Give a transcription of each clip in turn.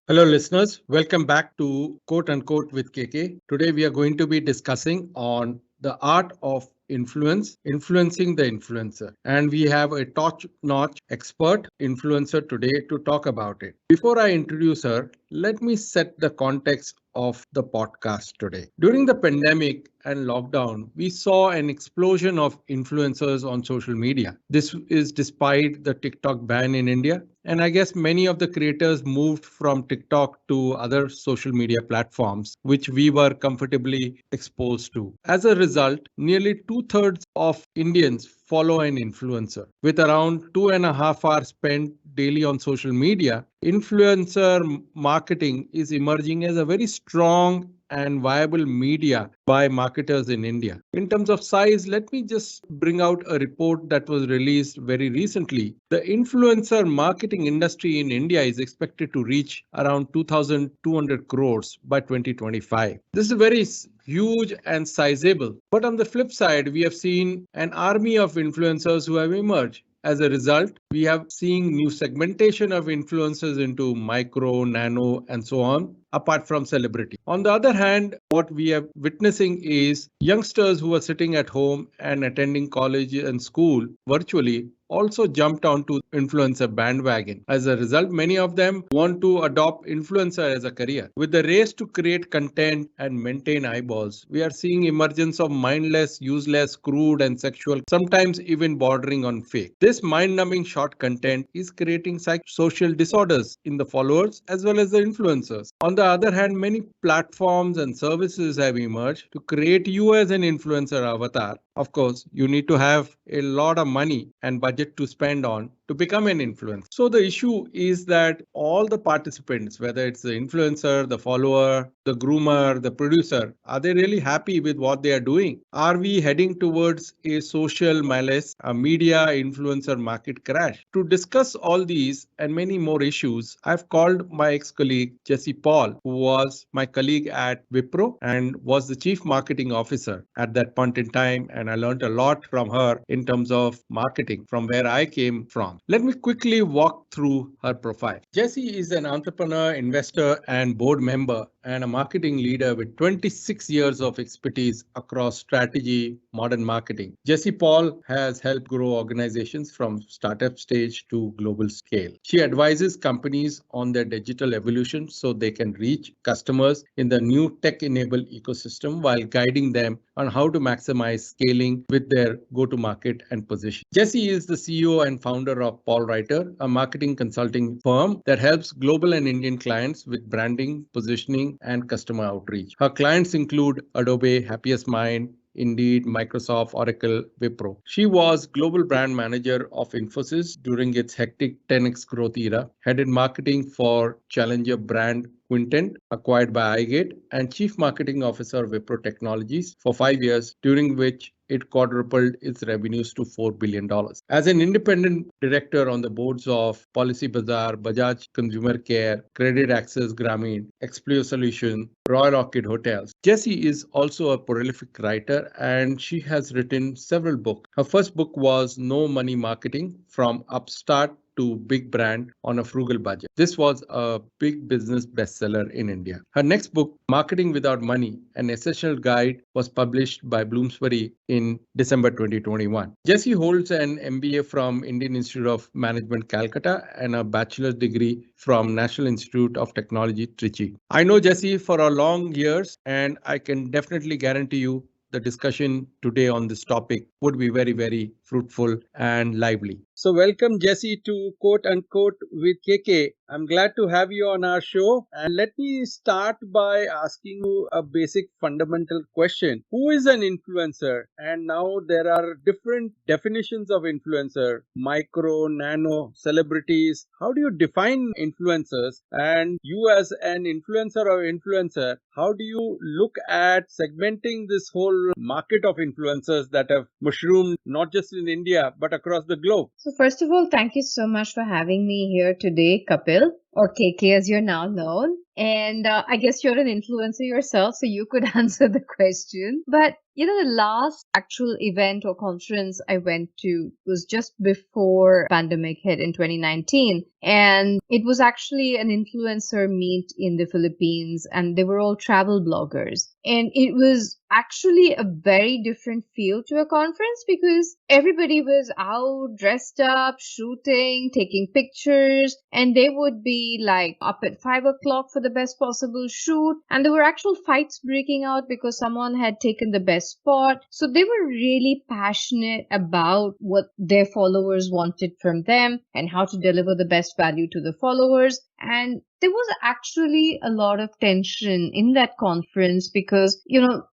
Hello, listeners. Welcome back to Quote Unquote with KK. Today, we are going to be discussing on the art of influencing the influencer. And we have a top notch expert influencer today to talk about it. Before I introduce her, let me set the context of the podcast today. During the pandemic and lockdown, we saw an explosion of influencers on social media. This is despite the TikTok ban in India. And I guess many of the creators moved from TikTok to other social media platforms, which we were comfortably exposed to. As a result, nearly two-thirds of Indians follow an influencer. With around 2.5 hours spent daily on social media, influencer marketing is emerging as a very strong and viable media by marketers in India. In terms of size, let me just bring out a report that was released very recently. The influencer marketing industry in India is expected to reach around 2,200 crores by 2025. This is very huge and sizable. But on the flip side, we have seen an army of influencers who have emerged. As a result, we have seen new segmentation of influencers into micro, nano, and so on, apart from celebrity. On the other hand, what we are witnessing is youngsters who are sitting at home and attending college and school virtually also jumped onto influencer bandwagon. As a result, many of them want to adopt influencer as a career. With the race to create content and maintain eyeballs, we are seeing emergence of mindless, useless, crude and sexual, sometimes even bordering on fake. This mind-numbing short content is creating social disorders in the followers as well as the influencers. On the other hand, many platforms and services have emerged to create you as an influencer avatar. Of course, you need to have a lot of money and budget to spend on to become an influencer. So the issue is that all the participants, whether it's the influencer, the follower, the groomer, the producer, are they really happy with what they are doing? Are we heading towards a social malaise, a media influencer market crash? To discuss all these and many more issues, I've called my ex-colleague Jessie Paul, who was my colleague at Wipro and was the chief marketing officer at that point in time. And I learned a lot from her in terms of marketing from where I came from. Let me quickly walk through her profile. Jessie is an entrepreneur, investor, and board member and a marketing leader with 26 years of expertise across strategy, modern marketing. Jessie Paul has helped grow organizations from startup stage to global scale. She advises companies on their digital evolution so they can reach customers in the new tech-enabled ecosystem while guiding them on how to maximize scaling with their go-to-market and position. Jessie is the CEO and founder of Paul Writer, a marketing consulting firm that helps global and Indian clients with branding, positioning, and customer outreach. Her clients include Adobe, Happiest Mind, Indeed, Microsoft, Oracle, Wipro. She was global brand manager of Infosys during its hectic 10x growth era, headed marketing for challenger brand Quintent, acquired by iGate, and chief marketing officer of Wipro Technologies for 5 years, during which it quadrupled its revenues to $4 billion. As an independent director on the boards of Policy Bazaar, Bajaj Consumer Care, Credit Access Grameen, Explio Solution, Royal Orchid Hotels. Jessie is also a prolific writer and she has written several books. Her first book was No Money Marketing, From Upstart to Big Brand on a Frugal Budget. This was a big business bestseller in India. Her next book, Marketing Without Money, an essential guide, was published by Bloomsbury in December 2021. Jessie holds an MBA from Indian Institute of Management, Calcutta, and a bachelor's degree from National Institute of Technology, Trichy. I know Jessie for a long years, and I can definitely guarantee you the discussion today on this topic would be very, very fruitful and lively. So welcome Jessie to Quote Unquote with KK. I'm glad to have you on our show. And let me start by asking you a basic fundamental question. Who is an influencer? And now there are different definitions of influencer, micro, nano, celebrities. How do you define influencers? And you as an influencer or influencer, how do you look at segmenting this whole market of influencers that have mushroomed not just in India, but across the globe? So, first of all, thank you so much for having me here today, Kapil, or KK as you're now known. And I guess you're an influencer yourself, so you could answer the question. But the last actual event or conference I went to was just before pandemic hit in 2019. And it was actually an influencer meet in the Philippines, and they were all travel bloggers. And it was actually a very different feel to a conference because everybody was out, dressed up, shooting, taking pictures, and they would be like up at 5 o'clock for the best possible shoot. And there were actual fights breaking out because someone had taken the best spot. So they were really passionate about what their followers wanted from them and how to deliver the best value to the followers. And there was actually a lot of tension in that conference because,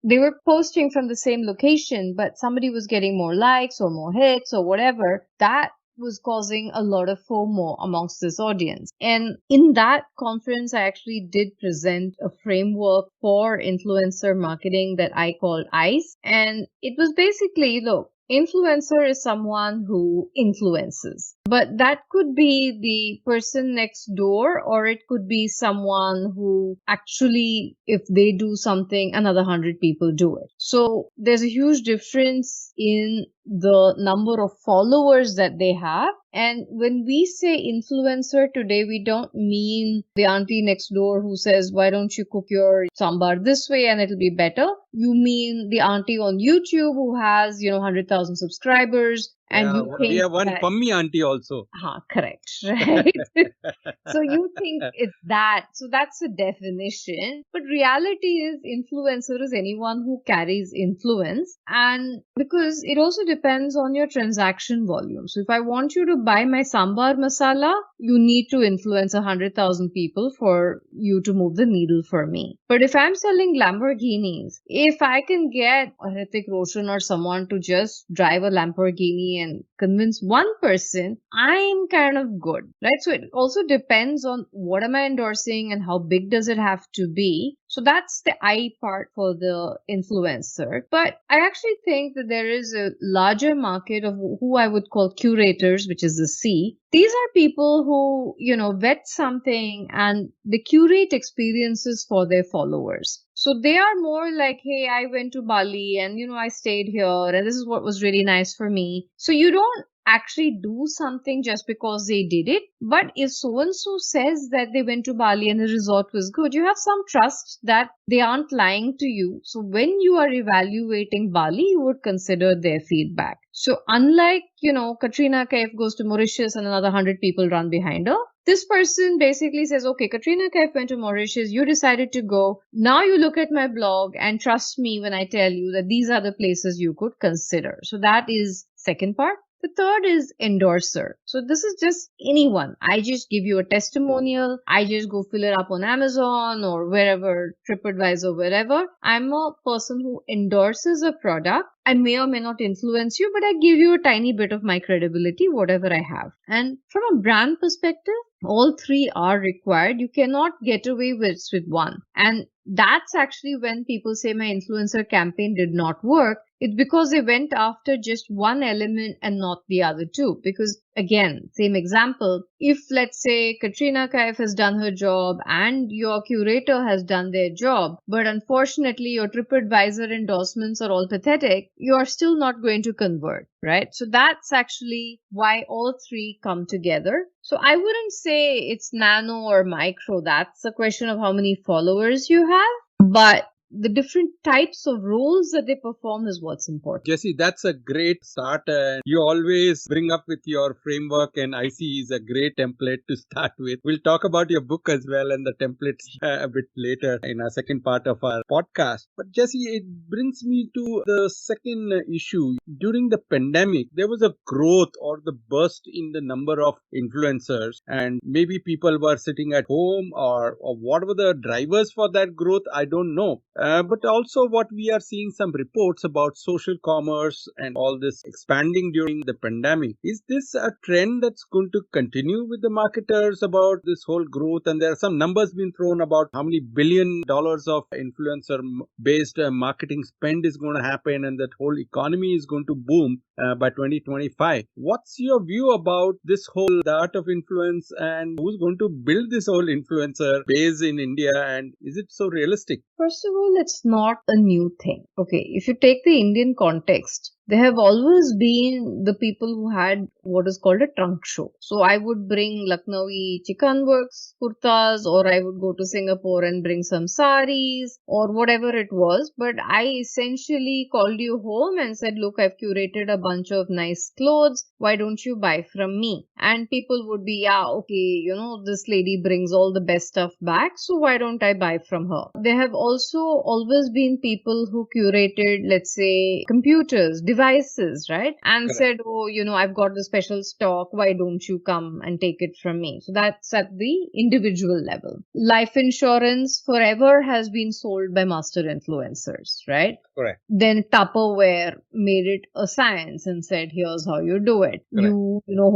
they were posting from the same location, but somebody was getting more likes or more hits or whatever. That was causing a lot of FOMO amongst this audience. And in that conference, I actually did present a framework for influencer marketing that I called ICE. And it was basically, look, influencer is someone who influences. But that could be the person next door, or it could be someone who actually, if they do something, another 100 people do it. So there's a huge difference in the number of followers that they have. And when we say influencer today, we don't mean the auntie next door who says, why don't you cook your sambar this way and it'll be better? You mean the auntie on YouTube who has, 100,000 subscribers. And you think we have one that, Pummy auntie also. correct, right? So you think it's that. So that's a definition. But reality is influencer is anyone who carries influence. And because it also depends on your transaction volume. So if I want you to buy my sambar masala, you need to influence 100,000 people for you to move the needle for me. But if I'm selling Lamborghinis, if I can get Hrithik Roshan or someone to just drive a Lamborghini and convince one person, I'm kind of good, right? So it also depends on what am I endorsing and how big does it have to be. So that's the I part for the influencer. But I actually think that there is a larger market of who I would call curators, which is the C. These are people who, vet something and they curate experiences for their followers. So they are more like, hey, I went to Bali and, I stayed here and this is what was really nice for me. So you don't actually do something just because they did it. But if so-and-so says that they went to Bali and the resort was good, you have some trust that they aren't lying to you. So when you are evaluating Bali, you would consider their feedback. So unlike, Katrina Kaif goes to Mauritius and another 100 people run behind her, this person basically says, okay, Katrina Kaif went to Mauritius, you decided to go. Now you look at my blog and trust me when I tell you that these are the places you could consider. So that is second part. The third is endorser. So this is just anyone. I just give you a testimonial. I just go fill it up on Amazon or wherever, TripAdvisor, wherever. I'm a person who endorses a product. I may or may not influence you, but I give you a tiny bit of my credibility, whatever I have. And from a brand perspective, all three are required. You cannot get away with one. And that's actually when people say my influencer campaign did not work. It's because they went after just one element and not the other two. Because again, same example, if let's say Katrina Kaif has done her job and your curator has done their job, but unfortunately your TripAdvisor endorsements are all pathetic, you are still not going to convert, right? So that's actually why all three come together. So I wouldn't say it's nano or micro. That's a question of how many followers you have. But the different types of roles that they perform is what's important. Jessie, that's a great start. And you always bring up with your framework, and IC is a great template to start with. We'll talk about your book as well and the templates a bit later in our second part of our podcast. But Jessie, it brings me to the second issue. During the pandemic, there was a growth or the burst in the number of influencers, and maybe people were sitting at home or what were the drivers for that growth? I don't know. But also what we are seeing some reports about social commerce and all this expanding during the pandemic. Is this a trend that's going to continue with the marketers about this whole growth? And there are some numbers being thrown about how many billion dollars of influencer based marketing spend is going to happen, and that whole economy is going to boom by 2025. What's your view about this whole the art of influence, and who's going to build this whole influencer base in India, and is it so realistic? First of all, it's not a new thing. Okay, if you take the Indian context, there have always been the people who had what is called a trunk show. So I would bring Lucknowi chikan works, kurtas, or I would go to Singapore and bring some saris or whatever it was. But I essentially called you home and said, look, I've curated a bunch of nice clothes. Why don't you buy from me? And people would be, yeah, okay, this lady brings all the best stuff back. So why don't I buy from her? There have also always been people who curated, let's say, computers, devices, right? And Correct. said, oh, I've got the special stock. Why don't you come and take it from me? So that's at the individual level. Life insurance forever has been sold by master influencers, right? Correct. Then Tupperware made it a science and said, here's how you do it. Correct.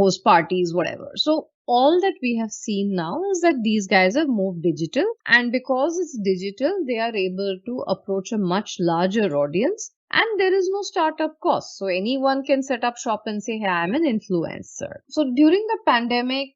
Host parties, whatever. So all that we have seen now is that these guys have moved digital, and because it's digital, they are able to approach a much larger audience. And there is no startup cost. So anyone can set up shop and say, hey, I'm an influencer. So during the pandemic,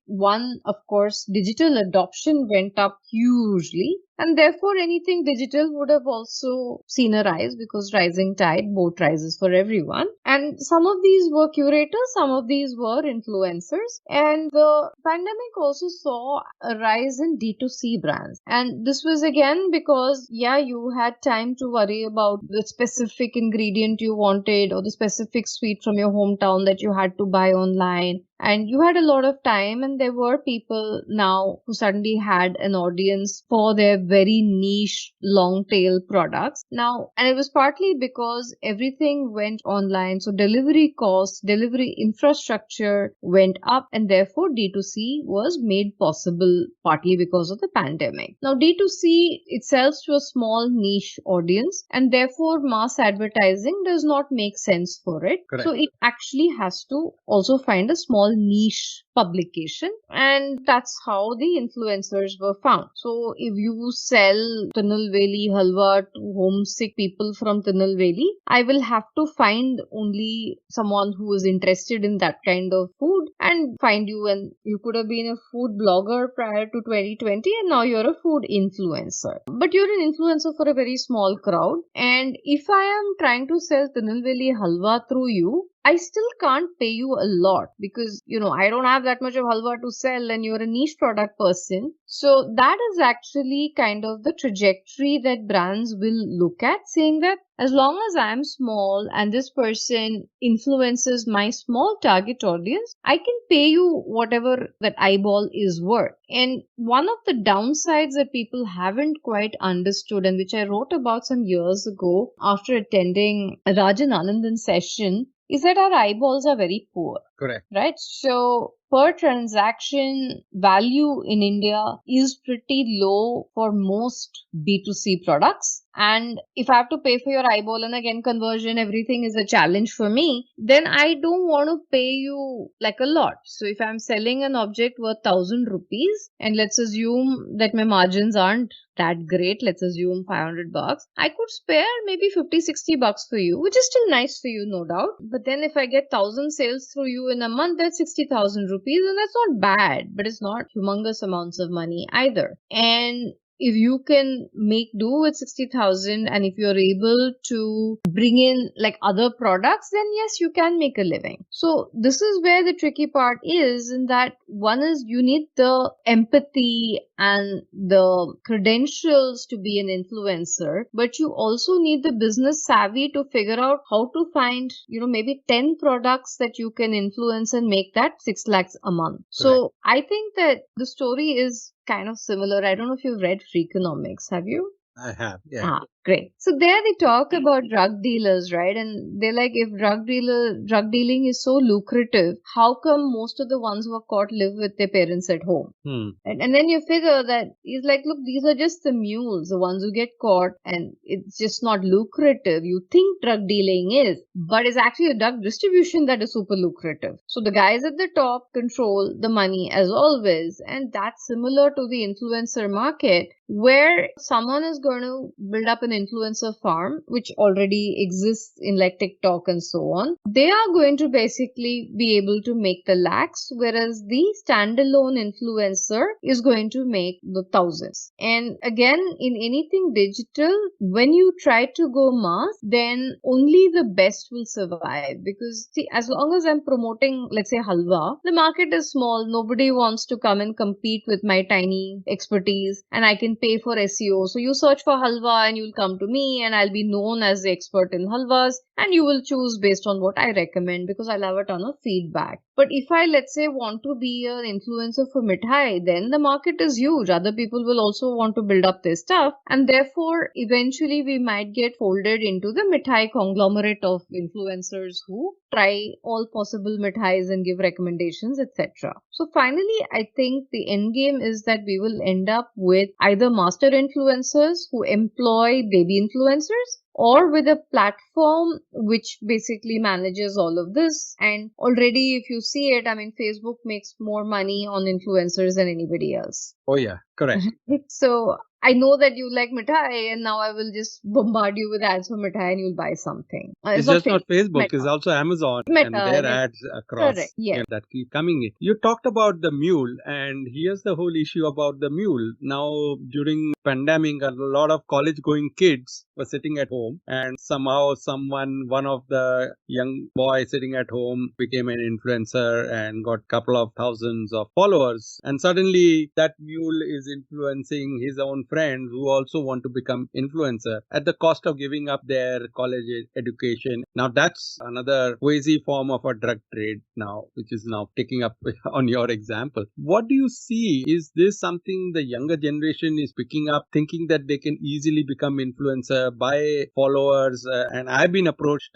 of course, digital adoption went up hugely. And therefore, anything digital would have also seen a rise, because rising tide, boat rises for everyone. And some of these were curators, some of these were influencers. And the pandemic also saw a rise in D2C brands. And this was again because, you had time to worry about the specific ingredient you wanted or the specific sweet from your hometown that you had to buy online. And you had a lot of time, and there were people now who suddenly had an audience for their very niche long tail products. Now, and it was partly because everything went online. So delivery costs, delivery infrastructure went up, and therefore D2C was made possible partly because of the pandemic. Now, D2C itself to a small niche audience, and therefore mass advertising does not make sense for it. Correct. So it actually has to also find a small niche publication, and that's how the influencers were found. So if you sell Tirunelveli halwa to homesick people from Tirunelveli, I will have to find only someone who is interested in that kind of food and find you. And you could have been a food blogger prior to 2020, and now you're a food influencer. But you're an influencer for a very small crowd. And if I am trying to sell Tirunelveli halwa through you, I still can't pay you a lot because, I don't have that much of halwa to sell, and you're a niche product person. So that is actually kind of the trajectory that brands will look at, saying that as long as I'm small and this person influences my small target audience, I can pay you whatever that eyeball is worth. And one of the downsides that people haven't quite understood, and which I wrote about some years ago after attending a Rajan Anandan session, is that our eyeballs are very poor. Correct. Right? So per transaction value in India is pretty low for most B2C products. And if I have to pay for your eyeball, and again, conversion, everything is a challenge for me, then I don't want to pay you like a lot. So if I'm selling an object worth 1,000 rupees, and let's assume that my margins aren't that great, let's assume 500 bucks, I could spare maybe 50-60 bucks for you, which is still nice for you, no doubt. But then if I get 1,000 sales through you in a month, that's 60,000 rupees, and that's not bad, but it's not humongous amounts of money either. And if you can make do with 60,000, and if you're able to bring in like other products, then yes, you can make a living. So this is where the tricky part is, in that one is you need the empathy and the credentials to be an influencer, but you also need the business savvy to figure out how to find, maybe 10 products that you can influence and make that 6 lakhs a month. So I think that the story is kind of similar. I don't know if you've read Freakonomics. Have you? I have, yeah. Great. So there they talk about drug dealers, right? And they're like, if drug dealing is so lucrative, how come most of the ones who are caught live with their parents at home? And then you figure that he's like, look, these are just the mules, the ones who get caught, and it's just not lucrative. You think drug dealing is, but it's actually a drug distribution that is super lucrative. So the guys at the top control the money as always, and that's similar to the influencer market, where someone is going to build up an influencer farm, which already exists in like TikTok and so on. They are going to basically be able to make the lakhs, whereas the standalone influencer is going to make the thousands. And again, in anything digital, when you try to go mass, then only the best will survive. Because see, as long as I'm promoting, let's say, halwa, the market is small. Nobody wants to come and compete with my tiny expertise, and I can pay for SEO. So you search for halwa and you'll come to me, and I'll be known as the expert in halwas, and you will choose based on what I recommend because I'll have a ton of feedback. But if I, let's say, want to be an influencer for mithai, then the market is huge. Other people will also want to build up their stuff, and therefore eventually we might get folded into the mithai conglomerate of influencers who try all possible mithais and give recommendations, etc. So finally, I think the end game is that we will end up with either master influencers who employ baby influencers, or with a platform which basically manages all of this. And already, if you see it, I mean, Facebook makes more money on influencers than anybody else. Oh, yeah, correct. So I know that you like mithai, and now I will just bombard you with ads for mithai and you'll buy something. It's just not Facebook, it's also Amazon and their ads across Correct, yes. that keep coming in. You talked about the mule, and here's the whole issue about the mule. Now, during pandemic, a lot of college-going kids were sitting at home, and somehow one of the young boys sitting at home became an influencer and got a couple of thousands of followers. And suddenly that mule is influencing his own friends who also want to become influencer at the cost of giving up their college education. Now that's another quasi form of a drug trade now, which is now picking up on your example. What do you see? Is this something the younger generation is picking up, thinking that they can easily become influencer by followers? And I've been approached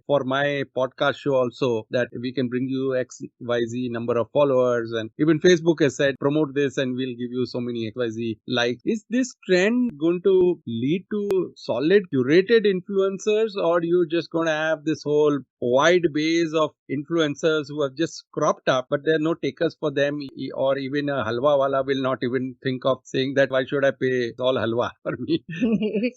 for my podcast show also, that we can bring you XYZ number of followers, and even Facebook has said promote this and we'll give you so many XYZ likes. Is this trend going to lead to solid curated influencers, or you just going to have this whole wide base of influencers who have just cropped up, but there are no takers for them, or even a halwa wala will not even think of saying that why should I pay all halwa for me?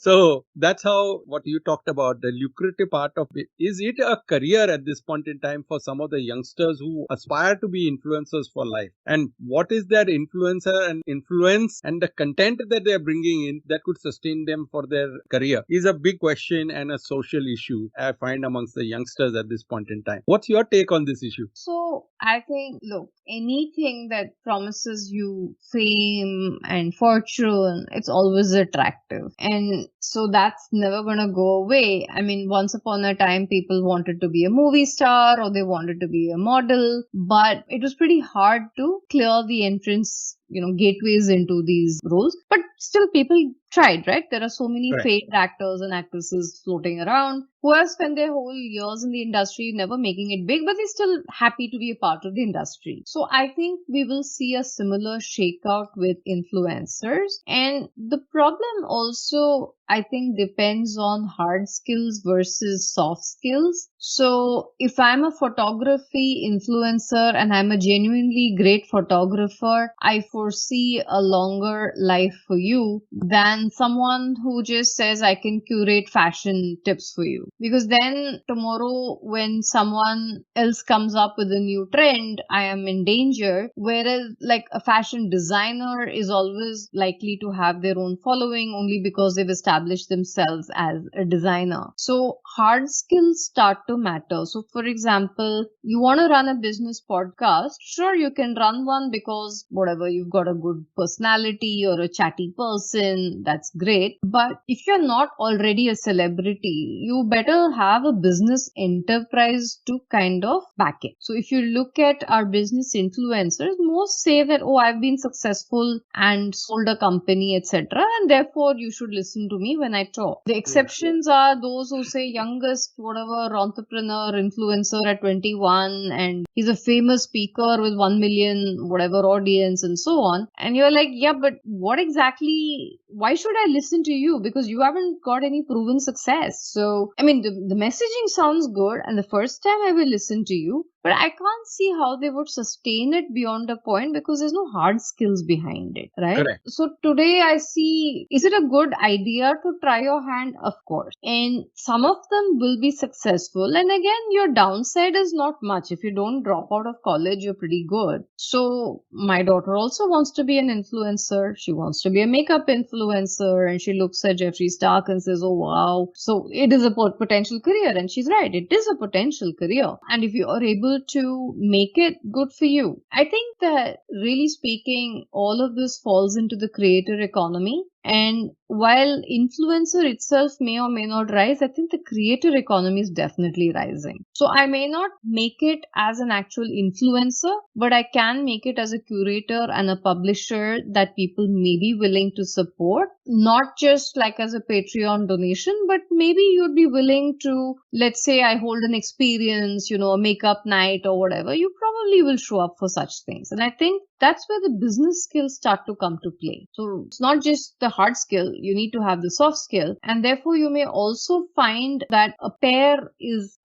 So that's how what you talked about, the lucrative part of it. Is it a career at this point in time for some of the youngsters who aspire to be influencers for life? And what is their influencer and influence and the content that they're bringing in that could sustain them for their career is a big question and a social issue I find amongst the youngsters at this point in time. What's your take on this issue? So I think, look, anything that promises you fame and fortune, it's always attractive. And so that's never going to go away. I mean, once upon a time, people wanted to be a movie star or they wanted to be a model, but it was pretty hard to clear the entrance, gateways into these roles. But still, people tried, right? There are so many famed actors and actresses floating around who have spent their whole years in the industry never making it big, but they're still happy to be a part of the industry. So I think we will see a similar shakeout with influencers. And the problem also, I think, depends on hard skills versus soft skills. So if I'm a photography influencer and I'm a genuinely great photographer, I foresee a longer life for you than someone who just says I can curate fashion tips for you. Because then tomorrow when someone else comes up with a new trend, I am in danger. Whereas like a fashion designer is always likely to have their own following only because they've established themselves as a designer. So hard skills start to matter. So for example, you want to run a business podcast, sure, you can run one because whatever, you've got a good personality or a chatty person, that's great. But if you're not already a celebrity, you better have a business enterprise to kind of back it. So if you look at our business influencers, most say that, oh, I've been successful and sold a company, etc. And therefore you should listen to me when I talk. The exceptions are those who say youngest, whatever, entrepreneur, influencer at 21, and he's a famous speaker with 1 million, whatever audience and so on. And you're like, yeah, but what exactly, why should I listen to you? Because you haven't got any proven success. So, I mean, the messaging sounds good, and the first time I will listen to you, but I can't see how they would sustain it beyond a point because there's no hard skills behind it, right? Correct. So today I see, is it a good idea to try your hand? Of course. And some of them will be successful. And again, your downside is not much. If you don't drop out of college, you're pretty good. So my daughter also wants to be an influencer. She wants to be a makeup influencer, and she looks at Jeffree Star and says, oh, wow. So it is a potential career. And she's right. It is a potential career. And if you are able to make it, good for you. I think that really speaking, all of this falls into the creator economy. And while influencer itself may or may not rise, I think the creator economy is definitely rising. So I may not make it as an actual influencer, but I can make it as a curator and a publisher that people may be willing to support, not just like as a Patreon donation, but maybe you'd be willing to, let's say I hold an experience, a makeup night or whatever, you probably will show up for such things. And I think that's where the business skills start to come to play. So it's not just the hard skill, you need to have the soft skill. And therefore you may also find that a pair is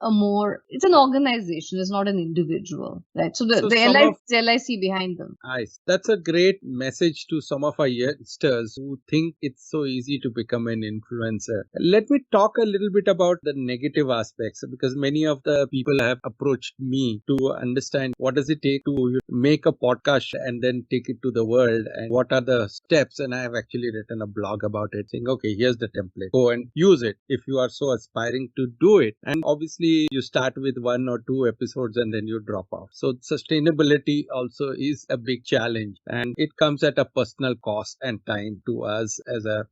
it's an organization, it's not an individual, right? So the LIC behind them. Nice. That's a great message to some of our youngsters who think it's so easy to become an influencer. Let me talk a little bit about the negative aspects, because many of the people have approached me to understand what does it take to make a podcast and then take it to the world, and what are the steps. And I have actually written a blog about it saying, okay, here's the template, go and use it if you are so aspiring to do it. And obviously you start with 1 or 2 episodes and then you drop off. So sustainability also is a big challenge, and it comes at a personal cost and time to us.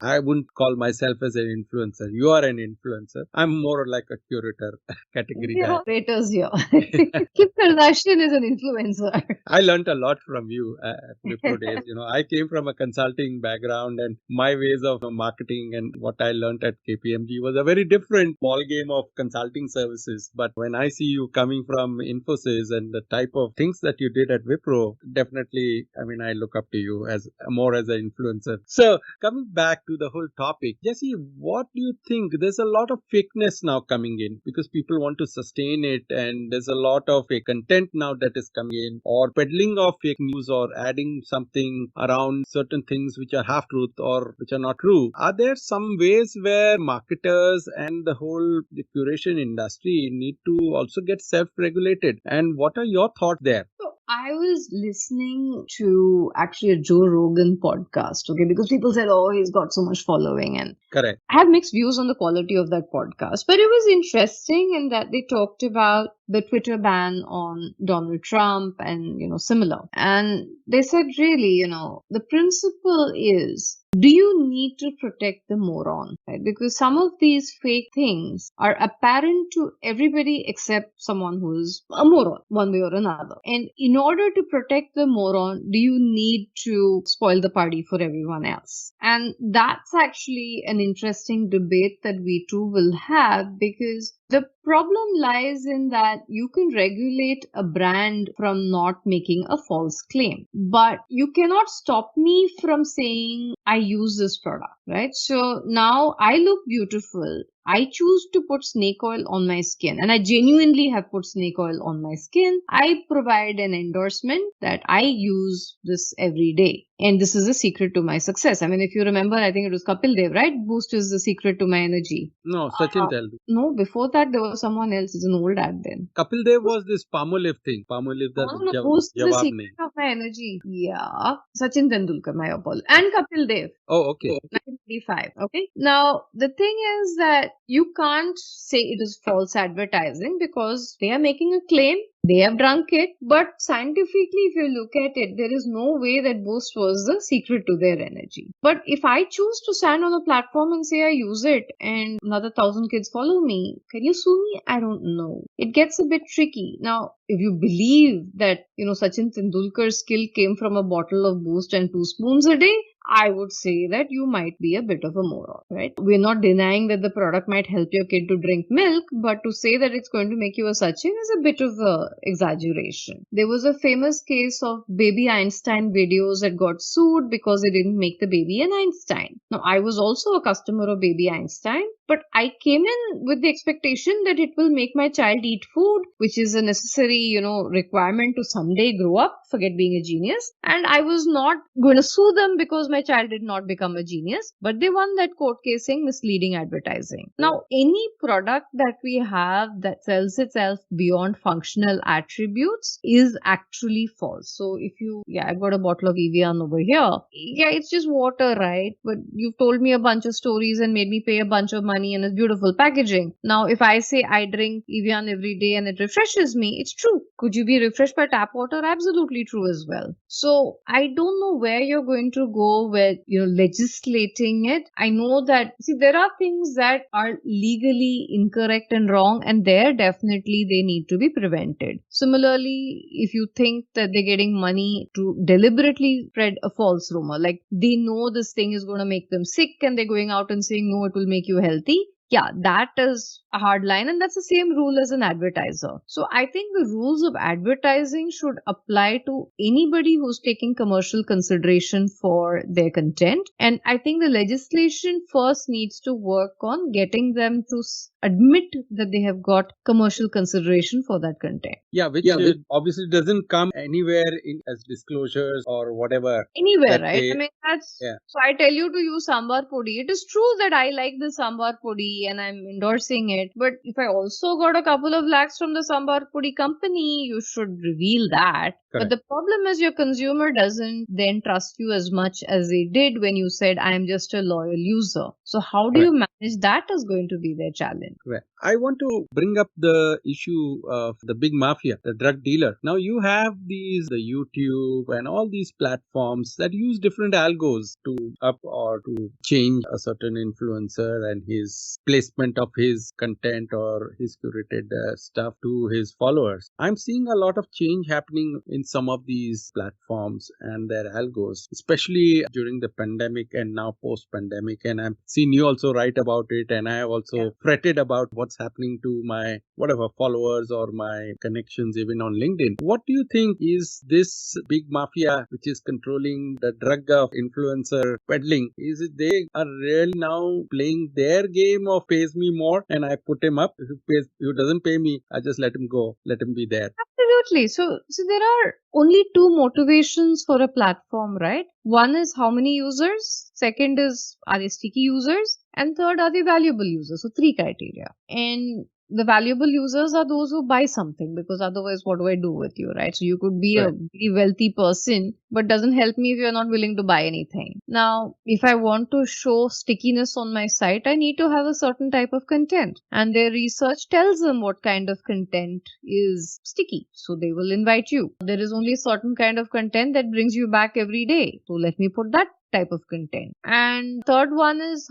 I wouldn't call myself as an influencer. You are an influencer. I'm more like a curator category guy. Curators here. Kim Kardashian is an influencer. I learned a lot from you at Wipro days. I came from a consulting background, and my ways of marketing and what I learned at KPMG was a very different ball game of consulting services. But when I see you coming from Infosys and the type of things that you did at Wipro, definitely, I look up to you as more as an influencer. So coming back to the whole topic, Jessie, what do you think? There's a lot of fakeness now coming in because people want to sustain it, and there's a lot of fake content now that is coming in, or peddling of fake news, or adding something around certain things which are half truth or which are not true. Are there some ways where marketers and the whole curation industry need to also get self-regulated? And what are your thoughts there? I was listening to actually a Joe Rogan podcast, okay, because people said, oh, he's got so much following, and correct. I have mixed views on the quality of that podcast, but it was interesting in that they talked about the Twitter ban on Donald Trump and, similar. And they said, really, the principle is, do you need to protect the moron? Right? Because some of these fake things are apparent to everybody except someone who is a moron, one way or another. And in order to protect the moron, do you need to spoil the party for everyone else? And that's actually an interesting debate that we too will have, because the problem lies in that you can regulate a brand from not making a false claim, but you cannot stop me from saying I use this product, right? So now I look beautiful. I choose to put snake oil on my skin, and I genuinely have put snake oil on my skin. I provide an endorsement that I use this every day. And this is a secret to my success. If you remember, I think it was Kapil Dev, right? Boost is the secret to my energy. No, Sachin Tendulkar. No, before that, there was someone else. It's an old ad then. Kapil Dev was this Palmolive thing. Palmolive, Boost is the secret of my energy. Yeah. Sachin Tendulkar, my apologies. And Kapil Dev. Oh, okay. 1935. Okay. Now, the thing is that you can't say it is false advertising because they are making a claim. They have drunk it, but scientifically, if you look at it, there is no way that Boost was the secret to their energy. But if I choose to stand on a platform and say I use it and another 1,000 kids follow me, can you sue me? I don't know. It gets a bit tricky. Now, if you believe that, Sachin Tendulkar's skill came from a bottle of Boost and 2 spoons a day, I would say that you might be a bit of a moron, right? We're not denying that the product might help your kid to drink milk, but to say that it's going to make you a Sachin is a bit of a exaggeration. There was a famous case of baby Einstein videos that got sued because they didn't make the baby an Einstein. Now, I was also a customer of baby Einstein, but I came in with the expectation that it will make my child eat food, which is a necessary, requirement to someday grow up, forget being a genius. And I was not going to sue them because my child did not become a genius, but they won that court case saying misleading advertising. Now, any product that we have that sells itself beyond functional attributes is actually false. So if I've got a bottle of Evian over here. Yeah, it's just water, right? But you've told me a bunch of stories and made me pay a bunch of money and it's beautiful packaging. Now, if I say I drink Evian every day and it refreshes me, it's true. Could you be refreshed by tap water? Absolutely true as well. So I don't know where you're going to go with, legislating it. I know that, there are things that are legally incorrect and wrong, and there definitely they need to be prevented. Similarly, if you think that they're getting money to deliberately spread a false rumor, like they know this thing is going to make them sick and they're going out and saying, no, it will make you healthy. Yeah, that is a hard line, and that's the same rule as an advertiser. So I think the rules of advertising should apply to anybody who's taking commercial consideration for their content. And I think the legislation first needs to work on getting them to admit that they have got commercial consideration for that content. Yeah, which obviously doesn't come anywhere in as disclosures or whatever. Anywhere, right? I mean, that's Yeah. So I tell you to use sambar podi. It is true that I like the sambar podi and I'm endorsing it. But if I also got a couple of lakhs from the sambar podi company, you should reveal that. But the problem is your consumer doesn't then trust you as much as they did when you said, I am just a loyal user. So how do you manage that is going to be their challenge. Correct. I want to bring up the issue of the big mafia, the drug dealer. Now you have the YouTube and all these platforms that use different algos to up or to change a certain influencer and his placement of his content or his curated stuff to his followers. I'm seeing a lot of change happening in some of these platforms and their algos, especially during the pandemic and now post-pandemic. And I've seen you also write about it, and I have also fretted about what's happening to my followers or my connections even on LinkedIn. What do you think is this big mafia which is controlling the drug of influencer peddling? Is it they are really now playing their game of pays me more and I put him up? If he doesn't pay me, I just let him go, let him be there. Absolutely. So there are only two motivations for a platform, right? One is how many users, second is are they sticky users, and third are they valuable users. So 3 criteria. And the valuable users are those who buy something, because otherwise what do I do with you, right? So you could be a very wealthy person, but doesn't help me if you're not willing to buy anything. Now, if I want to show stickiness on my site, I need to have a certain type of content, and their research tells them what kind of content is sticky. So they will invite you. There is only a certain kind of content that brings you back every day. So let me put that type of content. And third one is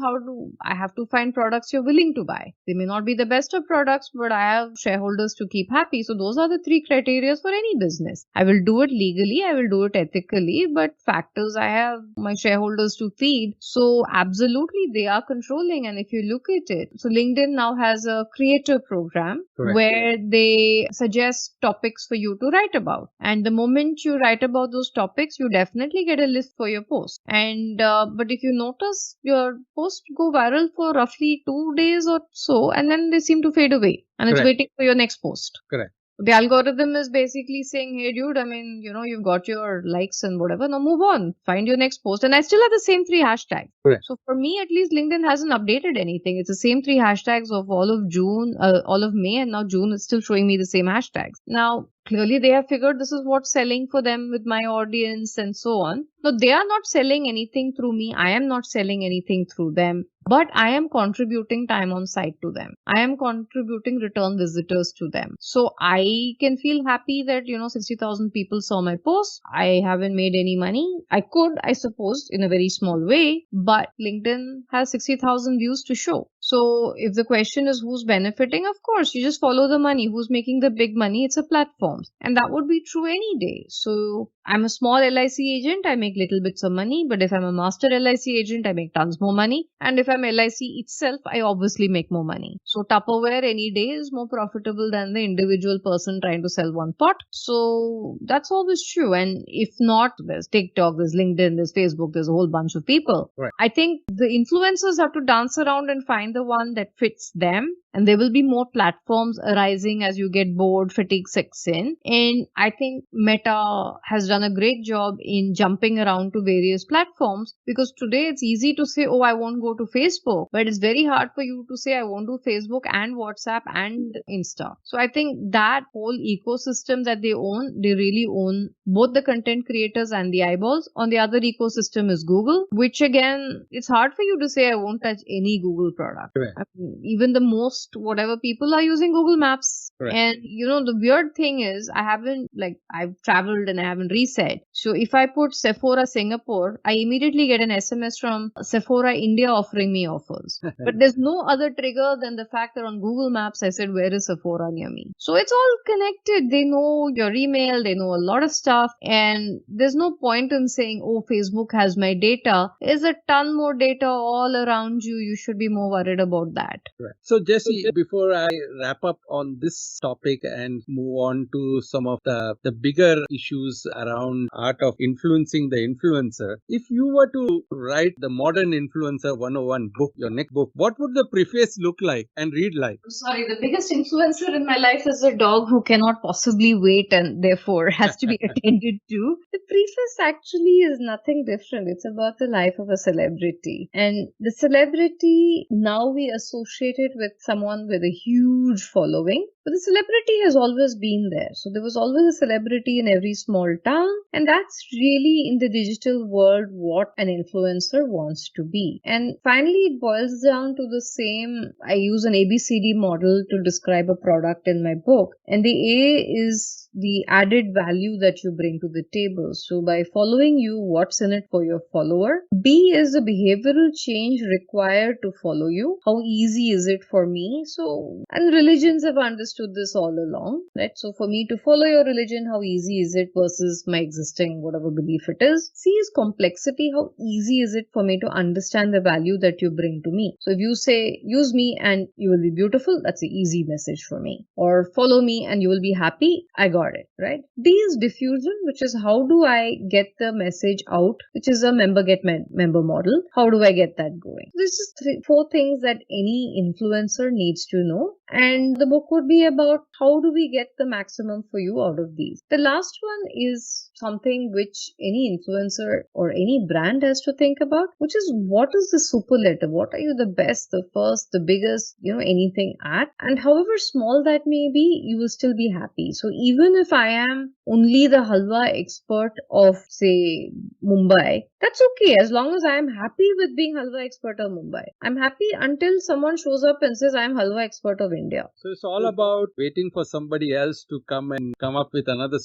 I have to find products you're willing to buy. They may not be the best of products, but I have shareholders to keep happy. So those are the 3 criteria for any business. I will do it legally, I will do it ethically, but factors, I have my shareholders to feed. So absolutely they are controlling. And if you look at it, so LinkedIn now has a creator program where they suggest topics for you to write about. And the moment you write about those topics, you definitely get a list for your post. But if you notice, your posts go viral for roughly 2 days or so, and then they seem to fade away, and it's waiting for your next post. Correct. The algorithm is basically saying, hey dude, I mean, you've got your likes and whatever, now move on, find your next post. And I still have the same 3 hashtags. Correct. So for me, at least LinkedIn hasn't updated anything. It's the same 3 hashtags of all of June, all of May, and now June is still showing me the same hashtags. Now, clearly they have figured this is what's selling for them with my audience and so on. No, they are not selling anything through me. I am not selling anything through them. But I am contributing time on site to them. I am contributing return visitors to them. So I can feel happy that, 60,000 people saw my post. I haven't made any money. I could, I suppose, in a very small way, but LinkedIn has 60,000 views to show. So if the question is who's benefiting, of course, you just follow the money. Who's making the big money? It's a platform. And that would be true any day. So I'm a small LIC agent. I make little bits of money. But if I'm a master LIC agent, I make tons more money. And if I'm LIC itself, I obviously make more money. So Tupperware any day is more profitable than the individual person trying to sell one pot. So that's always true. And if not, there's TikTok, there's LinkedIn, there's Facebook, there's a whole bunch of people. Right. I think the influencers have to dance around and find the one that fits them. And there will be more platforms arising as you get bored, fatigue sets in. And I think Meta has done a great job in jumping around to various platforms, because today it's easy to say, oh, I won't go to Facebook. But it's very hard for you to say, I won't do Facebook and WhatsApp and Insta. So I think that whole ecosystem that they own, they really own both the content creators and the eyeballs. On the other ecosystem is Google, which again, it's hard for you to say, I won't touch any Google product. Right. I mean, even the most whatever people are using Google Maps. Right. And the weird thing is I've traveled and I haven't reset. So if I put Sephora Singapore, I immediately get an SMS from Sephora India offering me offers. But there's no other trigger than the fact that on Google Maps I said, where is Sephora near me? So it's all connected. They know your email, they know a lot of stuff, and there's no point in saying, oh, Facebook has my data. There's a ton more data all around you. You should be more worried about that. Right. So Jessie, before I wrap up on this topic and move on to some of the bigger issues around art of influencing the influencer, if you were to write the Modern Influencer 101 book, your next book, what would the preface look like and read like? I'm sorry, the biggest influencer in my life is a dog who cannot possibly wait and therefore has to be attended to. The preface actually is nothing different. It's about the life of a celebrity. And the celebrity, now we associate it with someone with a huge following. But the celebrity has always been there. So there was always a celebrity in every small town. And that's really in the digital world what an influencer wants to be. And finally, it boils down to the same. I use an ABCD model to describe a product in my book. And the A is the added value that you bring to the table. So by following you, what's in it for your follower? B is the behavioral change required to follow you. How easy is it for me? So, and religions have understood this all along, right? So for me to follow your religion, how easy is it versus my existing whatever belief it is? C is complexity. How easy is it for me to understand the value that you bring to me? So if you say, use me and you will be beautiful, that's an easy message for me. Or follow me and you will be happy, I got it, right? D is diffusion, which is how do I get the message out, which is a member get member model. How do I get that going? This is four things that any influencer needs to know. And the book would be about how do we get the maximum for you out of these. The last one is something which any influencer or any brand has to think about, which is what is the superlative? What are you the best, the first, the biggest, anything at? And however small that may be, you will still be happy. So even if I am only the halwa expert of, say, Mumbai, that's okay as long as I am happy with being halwa expert of Mumbai. I'm happy until someone shows up and says I am halwa expert of India. So it's all about waiting for somebody else to come up with another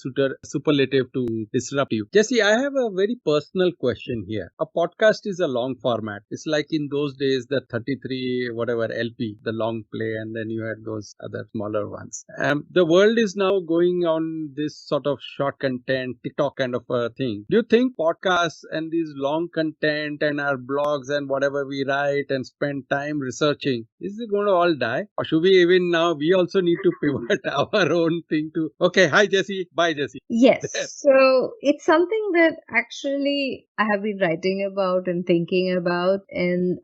superlative to disrupt you. Jessie, I have a very personal question here. A podcast is a long format. It's like in those days, the 33 whatever LP, the long play, and then you had those other smaller ones. The world is now going on this sort of short content, TikTok kind of a thing. Do you think podcasts and these long content and our blogs and whatever we write and spend time researching, is it going to all die? Or should we even now, we also need to pivot our own thing to, okay, hi Jessie, bye Jessie. Yes. So it's something that actually I have been writing about and thinking about. And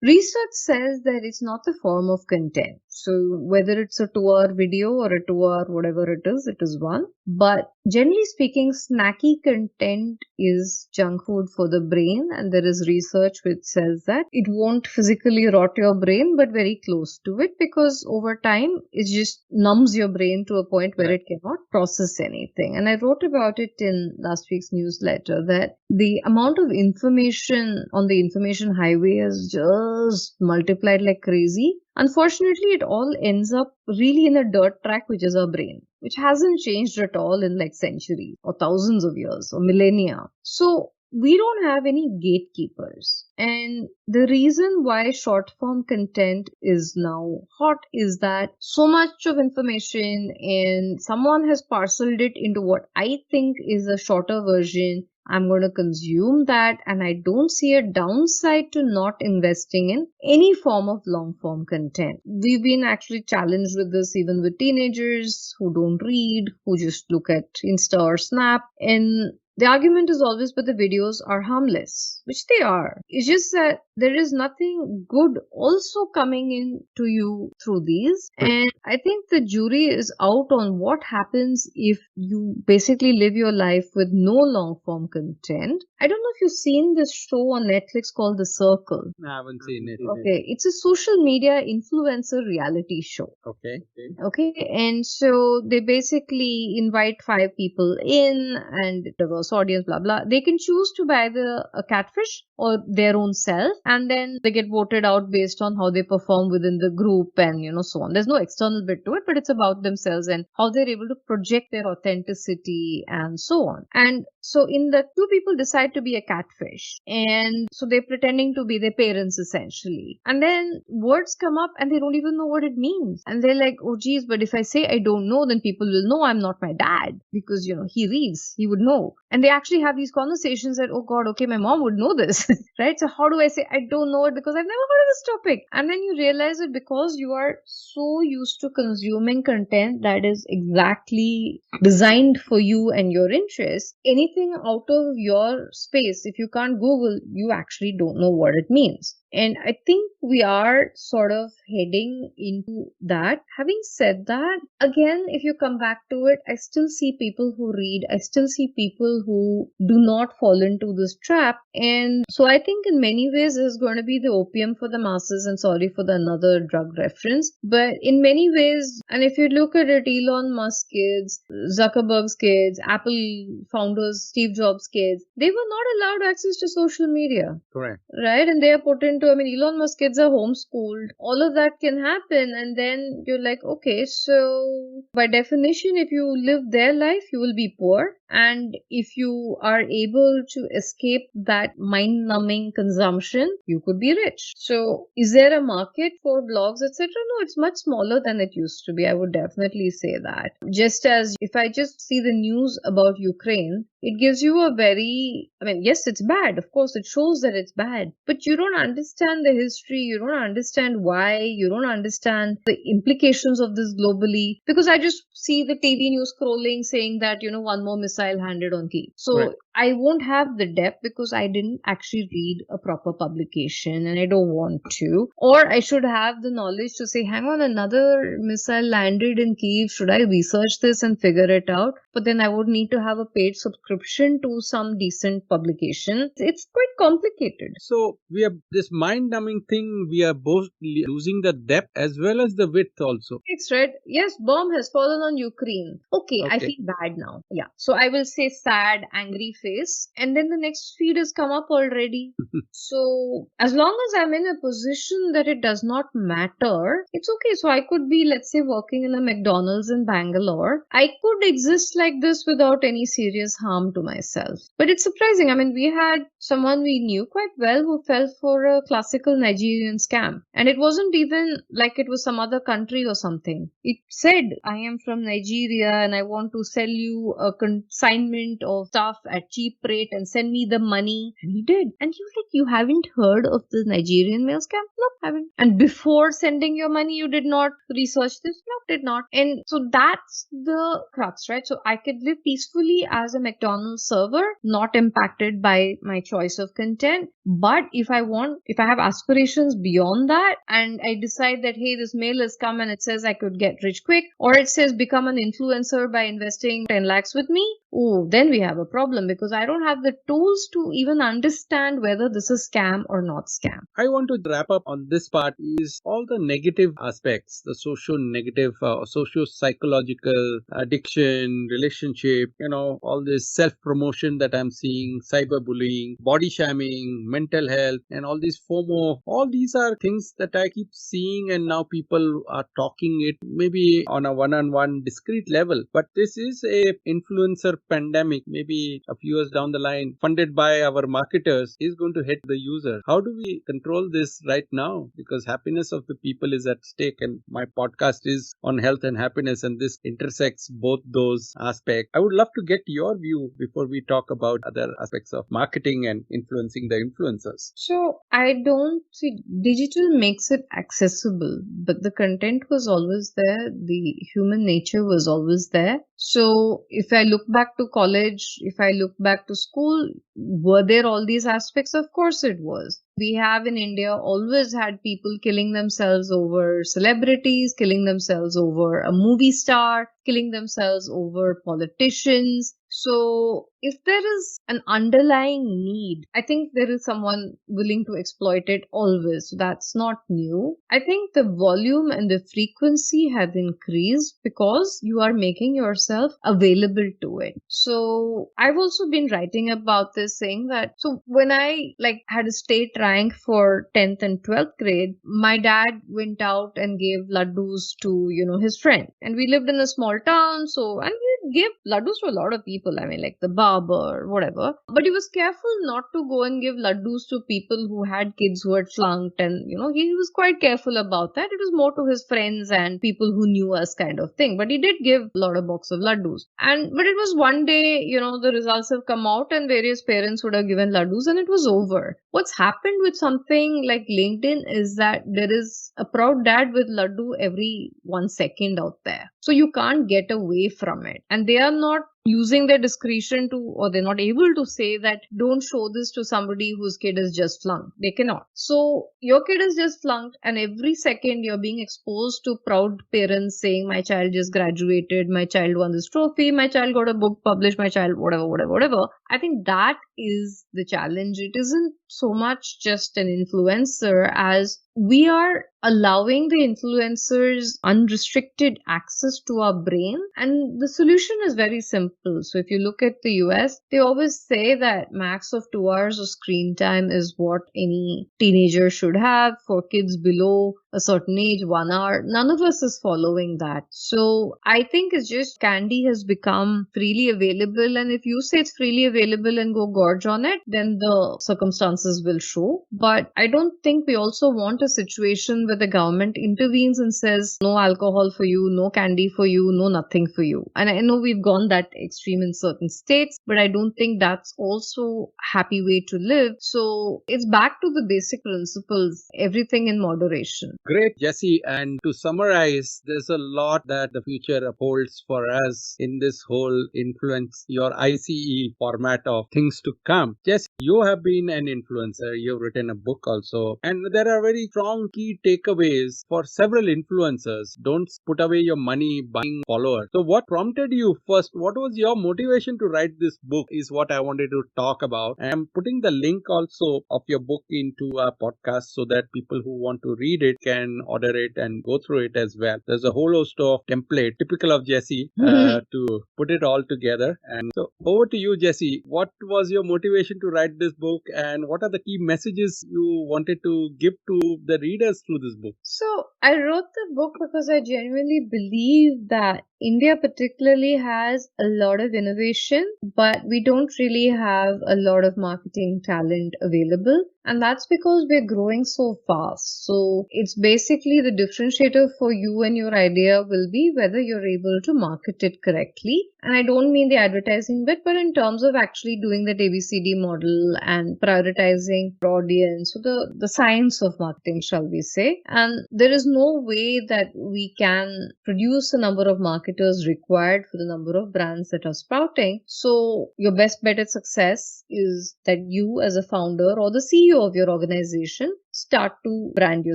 research says that it's not the form of content. So whether it's a 2-hour video or a 2-hour whatever it is one. But generally speaking, snacky content is junk food for the brain, and there is research which says that it won't physically rot your brain, but very close to it, because over time it just numbs your brain to a point where Right. it cannot process anything. And I wrote about it in last week's newsletter that the amount of information on the information highway has just multiplied like crazy. Unfortunately, it all ends up really in a dirt track, which is our brain, which hasn't changed at all in like centuries or thousands of years or millennia. So we don't have any gatekeepers. And the reason why short form content is now hot is that so much of information and someone has parceled it into what I think is a shorter version. I'm going to consume that, and I don't see a downside to not investing in any form of long form content. We've been actually challenged with this even with teenagers who don't read, who just look at Insta or Snap, and the argument is always, but the videos are harmless, which they are. It's just that there is nothing good also coming in to you through these. And I think the jury is out on what happens if you basically live your life with no long form content. I don't know if you've seen this show on Netflix called The Circle. I haven't seen it. Okay, it's a social media influencer reality show. Okay. Okay, and so they basically invite 5 people in and diverse audience, blah blah. They can choose to be either a catfish or their own self, and then they get voted out based on how they perform within the group and so on. There's no external bit to it, but it's about themselves and how they're able to project their authenticity and so on. And so in the 2 people decide to be a catfish, and so they're pretending to be their parents essentially. And then words come up and they don't even know what it means. And they're like, oh geez, but if I say I don't know, then people will know I'm not my dad because, he reads, he would know. And they actually have these conversations that, oh God, okay, my mom would know this, right? So how do I say I don't know it because I've never heard of this topic? And then you realize it because you are so used to consuming content that is exactly designed for you and your interests. Anything out of your space, if you can't Google, you actually don't know what it means. And I think we are sort of heading into that. Having said that, again, if you come back to it, I still see people who read. I still see people who do not fall into this trap. And so I think in many ways it's going to be the opium for the masses, and sorry for the another drug reference. But in many ways, and if you look at it, Elon Musk's kids, Zuckerberg's kids, Apple founders, Steve Jobs' kids, they were not allowed access to social media. Correct. Right? And they are put into, Elon Musk's kids are homeschooled. All of that can happen. And then you're like, okay, so by definition, if you live their life, you will be poor. And if you are able to escape that mind-numbing consumption, you could be rich. So is there a market for blogs, etc.? No, it's much smaller than it used to be. I would definitely say that. Just as if I just see the news about Ukraine, it gives you a very, yes, it's bad. Of course, it shows that it's bad. But you don't understand the history. You don't understand why. You don't understand the implications of this globally. Because I just see the TV news scrolling saying that, one more missile landed on Kyiv. So Right. I won't have the depth because I didn't actually read a proper publication and I don't want to. Or I should have the knowledge to say, hang on, another missile landed in Kyiv. Should I research this and figure it out? But then I would need to have a paid subscription to some decent publication. It's quite complicated. So we are this mind-numbing thing. We are both losing the depth as well as the width also. It's right. Yes, bomb has fallen on Ukraine. Okay, I Okay. feel bad now. Yeah. So I will say sad, angry face. And then the next feed has come up already. So as long as I'm in a position that it does not matter, it's okay. So I could be, let's say, working in a McDonald's in Bangalore. I could exist like this without any serious harm to myself. But it's surprising. We had someone we knew quite well who fell for a classical Nigerian scam. And it wasn't even like it was some other country or something. It said, I am from Nigeria and I want to sell you a consignment of stuff at cheap rate and send me the money. And he did. And he was like, you haven't heard of the Nigerian mail scam? No, haven't. And before sending your money, you did not research this? No, did not. And so that's the crux, right? So I could live peacefully as a McDonald's server, not impacted by my choice of content. But if I have aspirations beyond that and I decide that, hey, this mail has come and it says I could get rich quick, or it says become an influencer by investing 10 lakhs with me, oh, then we have a problem because I don't have the tools to even understand whether this is scam or not scam. I want to wrap up on this part is all the negative aspects, the socio-negative, socio-psychological addiction, relationship, all this self-promotion that I'm seeing, cyberbullying, body shaming, mental health, and all these FOMO. All these are things that I keep seeing, and now people are talking it maybe on a one-on-one discrete level. But this is a influencer pandemic, maybe a few years down the line, funded by our marketers, is going to hit the user. How do we control this right now? Because happiness of the people is at stake, and my podcast is on health and happiness, and this intersects both those aspects. I would love to get your view before we talk about other aspects of marketing and influencing the influencers. So I don't see digital makes it accessible, but the content was always there. The human nature was always there. So if I look back to college, if I look back to school, were there all these aspects? Of course it was. We have in India always had people killing themselves over celebrities, killing themselves over a movie star, killing themselves over politicians. So if there is an underlying need, I think there is someone willing to exploit it always. So that's not new. I think the volume and the frequency have increased because you are making yourself available to it. So I've also been writing about this, saying that, so when I had a state rank for 10th and 12th grade, my dad went out and gave laddus to, his friend. And we lived in a small town, and we gave laddus to a lot of people. I mean, like the barber, whatever. But he was careful not to go and give laddus to people who had kids who had flunked. And, he was quite careful about that. It was more to his friends and people who knew us kind of thing. But he did give a lot of box of laddus. But it was one day, the results have come out and various parents would have given laddus and it was over. What's happened with something like LinkedIn is that there is a proud dad with laddu every 1 second out there. So you can't get away from it. And they are not using their discretion or they're not able to say that don't show this to somebody whose kid is just flunked. They cannot. So your kid is just flunked and every second you're being exposed to proud parents saying my child just graduated, my child won this trophy, my child got a book published, my child whatever. I think that is the challenge. It isn't so much just an influencer as we are allowing the influencers unrestricted access to our brain. And the solution is very simple. So if you look at the US, they always say that max of 2 hours of screen time is what any teenager should have. For kids below a certain age, 1 hour. None of us is following that. So I think it's just candy has become freely available. And if you say it's freely available and go gorge on it, then the circumstances will show. But I don't think we also want a situation where the government intervenes and says no alcohol for you, no candy for you, no nothing for you. And I know we've gone that extreme in certain states, but I don't think that's also a happy way to live. So it's back to the basic principles, everything in moderation. Great, Jessie. And to summarize, there's a lot that the future upholds for us in this whole influence, your ICE format of things to come. Jessie, you have been an influencer. You've written a book also. And there are very strong key takeaways for several influencers. Don't put away your money buying followers. So what prompted you first? What was your motivation to write this book is what I wanted to talk about. And I'm putting the link also of your book into our podcast so that people who want to read it can order it and go through it as well. There's a whole host of template typical of Jessie to put it all together. And so over to you, Jessie. What was your motivation to write this book and what are the key messages you wanted to give to the readers through this book? So I wrote the book because I genuinely believe that India particularly has a lot of innovation, but we don't really have a lot of marketing talent available. And that's because we're growing so fast. So it's basically the differentiator for you and your idea will be whether you're able to market it correctly. And I don't mean the advertising bit, but in terms of actually doing that ABCD model and prioritizing your audience, so the science of marketing, shall we say. And there is no way that we can produce a number of marketers required for the number of brands that are sprouting. So your best bet at success is that you as a founder or the CEO of your organization start to brand your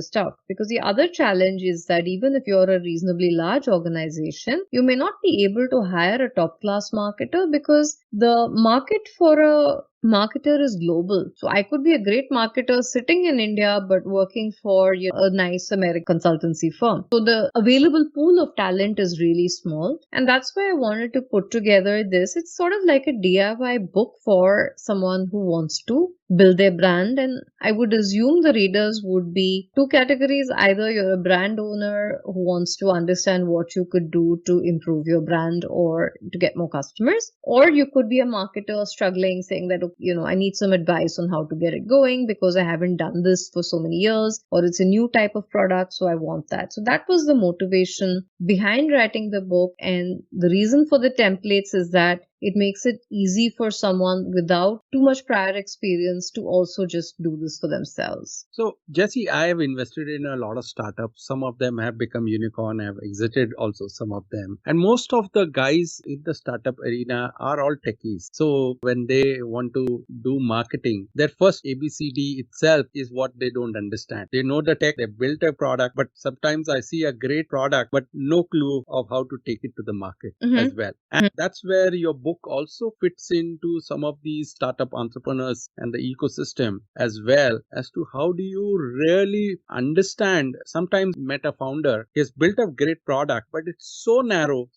stuff. Because the other challenge is that even if you're a reasonably large organization, you may not be able to hire a top class marketer because the market for a marketer is global. So I could be a great marketer sitting in India but working for a nice American consultancy firm. So the available pool of talent is really small, and that's why I wanted to put together this. It's sort of like a DIY book for someone who wants to build their brand, and I would assume the readers would be two categories. Either you're a brand owner who wants to understand what you could do to improve your brand or to get more customers, or you could be a marketer struggling, saying that, I need some advice on how to get it going because I haven't done this for so many years, or it's a new type of product, so I want that. So that was the motivation behind writing the book. And the reason for the templates is that it makes it easy for someone without too much prior experience to also just do this for themselves. So, Jessie, I have invested in a lot of startups. Some of them have become unicorn, have exited also some of them. And most of the guys in the startup arena are all techies. So when they want to do marketing, their first ABCD itself is what they don't understand. They know the tech, they built a product, but sometimes I see a great product, but no clue of how to take it to the market as well. And that's where your book also fits into some of these startup entrepreneurs and the ecosystem, as well as to how do you really understand. Sometimes met a founder, he has built a great product, but it's so narrow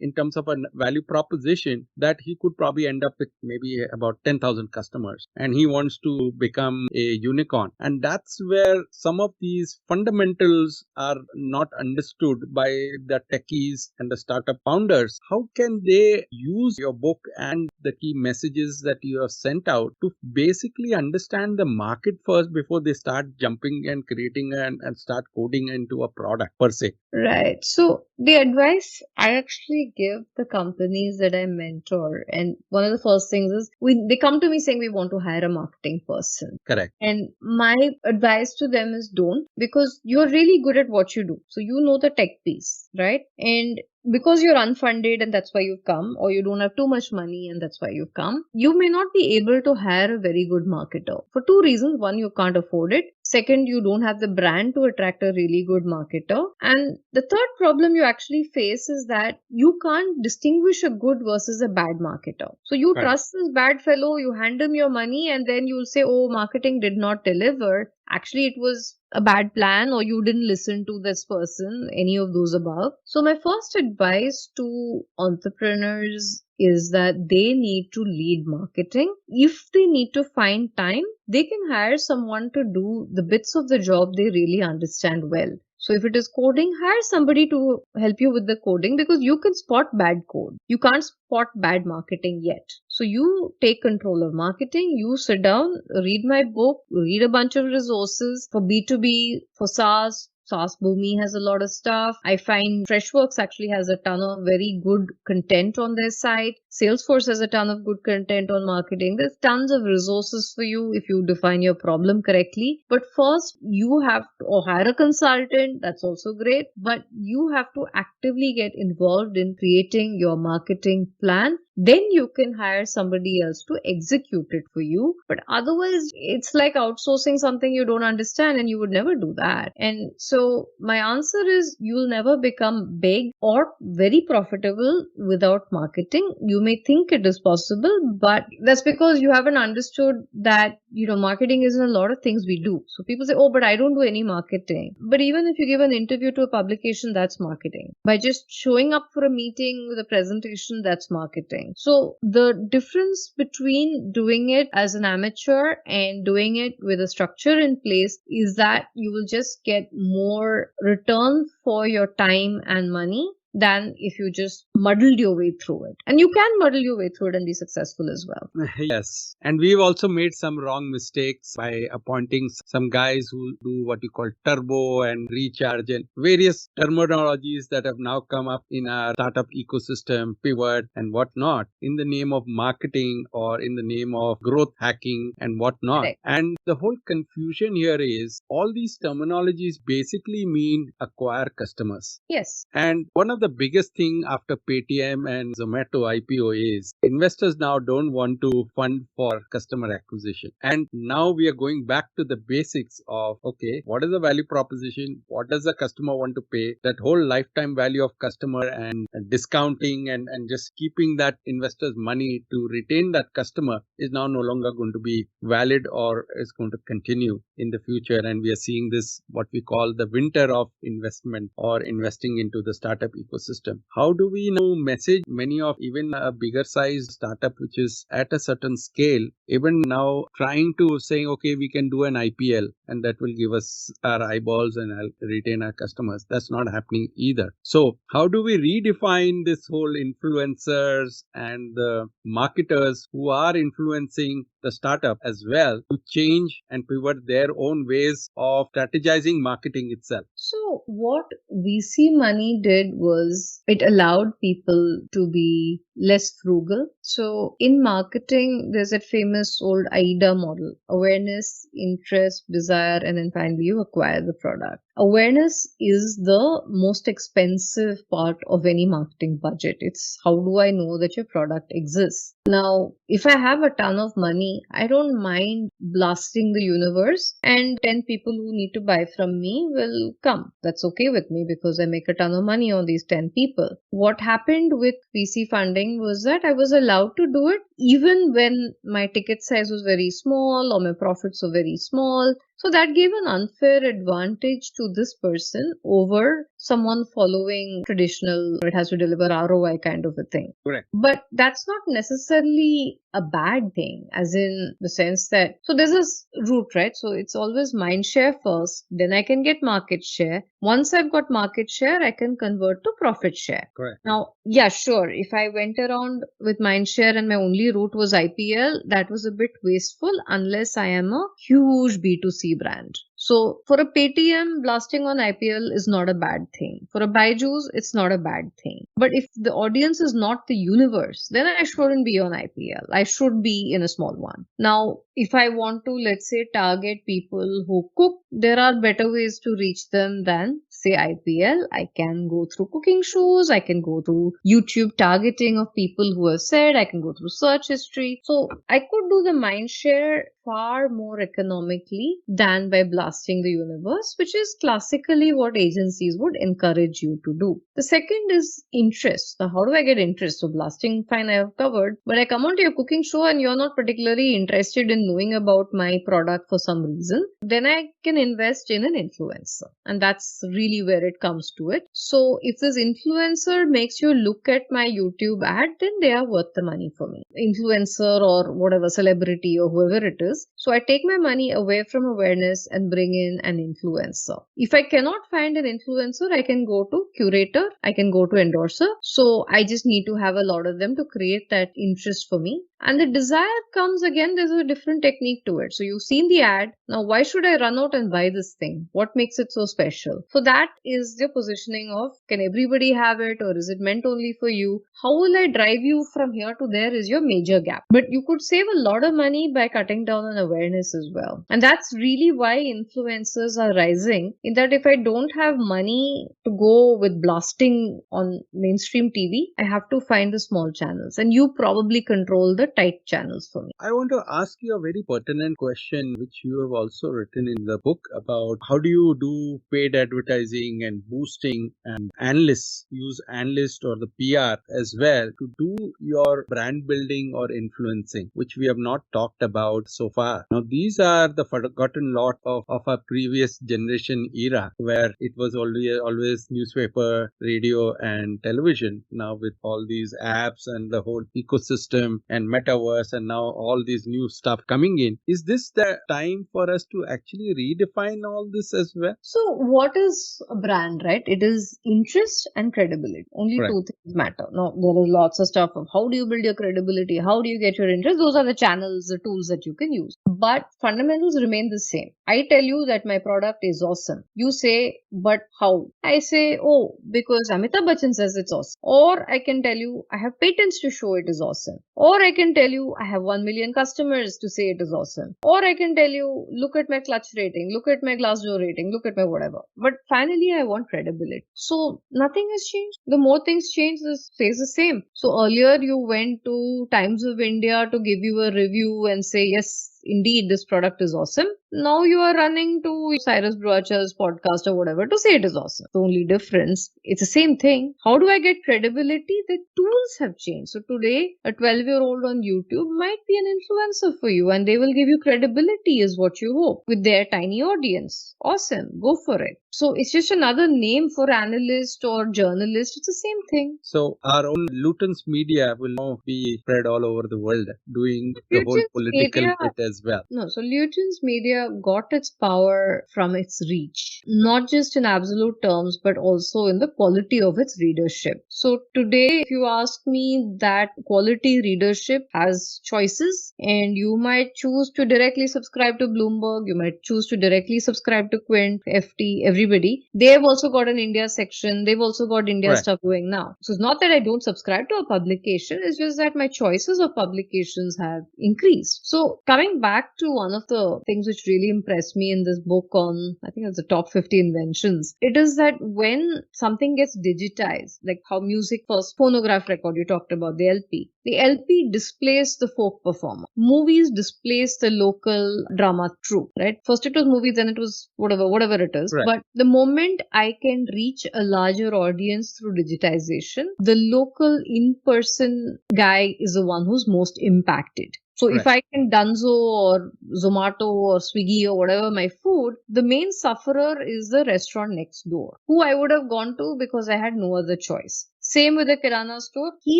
in terms of a value proposition that he could probably end up with maybe about 10,000 customers, and he wants to become a unicorn. And that's where some of these fundamentals are not understood by the techies and the startup founders. How can they use your book and the key messages that you have sent out to basically understand the market first before they start jumping and creating and start coding into a product per se? Right. So the advice I actually give the companies that I mentor, and one of the first things is they come to me saying we want to hire a marketing person. Correct. And my advice to them is don't, because you're really good at what you do. So you know the tech piece, right? And because you're unfunded and that's why you've come, or you don't have too much money and that's why you've come, you may not be able to hire a very good marketer for two reasons. One, you can't afford it. Second, you don't have the brand to attract a really good marketer. And the third problem you actually face is that you can't distinguish a good versus a bad marketer. So you trust this bad fellow, you hand him your money, and then you'll say, oh, marketing did not deliver. Actually, it was a bad plan, or you didn't listen to this person, any of those above. So my first advice to entrepreneurs is that they need to lead marketing. If they need to find time, they can hire someone to do the bits of the job they really understand well. So if it is coding, hire somebody to help you with the coding, because you can spot bad code. You can't spot bad marketing yet. So you take control of marketing, you sit down, read my book, read a bunch of resources for B2B, for SaaS. SaaS Boomi has a lot of stuff. I find Freshworks actually has a ton of very good content on their site. Salesforce has a ton of good content on marketing. There's tons of resources for you if you define your problem correctly. But first, you have to hire a consultant. That's also great. But you have to actively get involved in creating your marketing plan. Then you can hire somebody else to execute it for you. But otherwise, it's like outsourcing something you don't understand, and you would never do that. And so my answer is, you'll never become big or very profitable without marketing. You may think it is possible, but that's because you haven't understood that, marketing is in a lot of things we do. So people say, oh, but I don't do any marketing. But even if you give an interview to a publication, that's marketing. By just showing up for a meeting with a presentation, that's marketing. So the difference between doing it as an amateur and doing it with a structure in place is that you will just get more return for your time and money than if you just muddled your way through it. And you can muddle your way through it and be successful as well. Yes. And we've also made some wrong mistakes by appointing some guys who do what you call turbo and recharge and various terminologies that have now come up in our startup ecosystem, pivot and whatnot, in the name of marketing or in the name of growth hacking and whatnot. Correct. And the whole confusion here is all these terminologies basically mean acquire customers. Yes. And one of of the biggest thing after Paytm and Zomato IPO is investors now don't want to fund for customer acquisition. And now we are going back to the basics of, okay, what is the value proposition? What does the customer want to pay? That whole lifetime value of customer and discounting and just keeping that investor's money to retain that customer is now no longer going to be valid or is going to continue in the future. And we are seeing this, what we call the winter of investment or investing into the startup ecosystem. How do we now message many of even a bigger size startup which is at a certain scale, even now trying to say, okay, we can do an IPL and that will give us our eyeballs and I'll retain our customers. That's not happening either. So how do we redefine this whole influencers and the marketers who are influencing the startup as well to change and pivot their own ways of strategizing marketing itself? So what VC money did was it allowed people to be less frugal. So in marketing, there's that famous old AIDA model: awareness, interest, desire, and then finally you acquire the product. Awareness is the most expensive part of any marketing budget. It's how do I know that your product exists? Now, if I have a ton of money, I don't mind blasting the universe and 10 people who need to buy from me will come. That's okay with me because I make a ton of money on these 10 people. What happened with VC funding was that I was allowed to do it even when my ticket size was very small or my profits were very small. So that gave an unfair advantage to this person over someone following traditional, it has to deliver ROI kind of a thing. Correct. But that's not necessarily a bad thing, as in the sense that, so there's this route, right? So it's always mind share first, then I can get market share. Once I've got market share, I can convert to profit share. Correct. Now, yeah, sure. If I went around with mind share and my only route was IPL, that was a bit wasteful unless I am a huge B2C brand. So for a Paytm, blasting on IPL is not a bad thing. For a Byju's, it's not a bad thing. But if the audience is not the universe, then I shouldn't be on IPL. I should be in a small one. Now, if I want to, let's say, target people who cook, there are better ways to reach them than, say, IPL. I can go through cooking shows. I can go through YouTube targeting of people who have said. I can go through search history. So I could do the mind share far more economically than by blasting the universe, which is classically what agencies would encourage you to do. The second is interest. Now, how do I get interest? So blasting, fine, I have covered. But I come onto your cooking show and you're not particularly interested in knowing about my product for some reason, then I can invest in an influencer. And that's really where it comes to it. So if this influencer makes you look at my YouTube ad, then they are worth the money for me. Influencer or whatever, celebrity or whoever it is. So I take my money away from awareness and bring in an influencer. If I cannot find an influencer, I can go to curator, I can go to endorser. So I just need to have a lot of them to create that interest for me. And the desire comes again, there's a different technique to it. So you've seen the ad. Now, why should I run out and buy this thing? What makes it so special? So that is the positioning of, can everybody have it or is it meant only for you? How will I drive you from here to there is your major gap. But you could save a lot of money by cutting down on awareness as well. And that's really why influencers are rising, in that if I don't have money to go with blasting on mainstream TV, I have to find the small channels. And you probably control the tight channels for me. I want to ask you a very pertinent question, which you have also written in the book about how do you do paid advertising and boosting, and analysts use analyst or the PR as well to do your brand building or influencing, which we have not talked about so far. Now, these are the forgotten lot of our previous generation era, where it was always newspaper, radio, and television. Now with all these apps and the whole ecosystem and metaverse and now all these new stuff coming in, is this the time for us to actually redefine all this as well? So what is a brand, right? It is interest and credibility. Only Right. two things matter. Now, there is lots of stuff of how do you build your credibility? How do you get your interest? Those are the channels, the tools that you can use. But fundamentals remain the same. I tell you that my product is awesome. You say, but how? I say, oh, because Amitabh Bachchan says it's awesome. Or I can tell you, I have patents to show it is awesome. Or I can can tell you I have 1 million customers to say it is awesome. Or I can tell you, look at my clutch rating, look at my Glassdoor rating, look at my whatever. But finally, I want credibility. So nothing has changed. The more things change, this stays the same. So earlier you went to Times of India to give you a review and say, yes, indeed, this product is awesome. Now you are running to Cyrus Broacha's podcast or whatever to say it is awesome. The only difference, it's the same thing. How do I get credibility? The tools have changed. So today, a 12-year-old on YouTube might be an influencer for you and they will give you credibility is what you hope with their tiny audience. Awesome. Go for it. So it's just another name for analyst or journalist. It's the same thing. So our own Luton's media will now be spread all over the world, doing the whole Luton's political media- bit as well. No, so Luton's media got its power from its reach, not just in absolute terms, but also in the quality of its readership. So today, if you ask me, that quality readership has choices, and you might choose to directly subscribe to Bloomberg, you might choose to directly subscribe to Quint, FT, everybody. They have also got an India section. They've also got India Right. stuff going now. So it's not that I don't subscribe to a publication, it's just that my choices of publications have increased. So coming back to one of the things which really impressed me in this book on, I think it's the top 50 inventions, it is that when something gets digitized, like how music first, phonograph record, you talked about the LP displaced the folk performer. Movies displaced the local drama troupe, right? First it was movies, then it was whatever it is. Right. But the moment I can reach a larger audience through digitization, the local in-person guy is the one who's most impacted. So if I can Dunzo or Zomato or Swiggy or whatever my food, the main sufferer is the restaurant next door, who I would have gone to because I had no other choice. Same with the Kirana store. He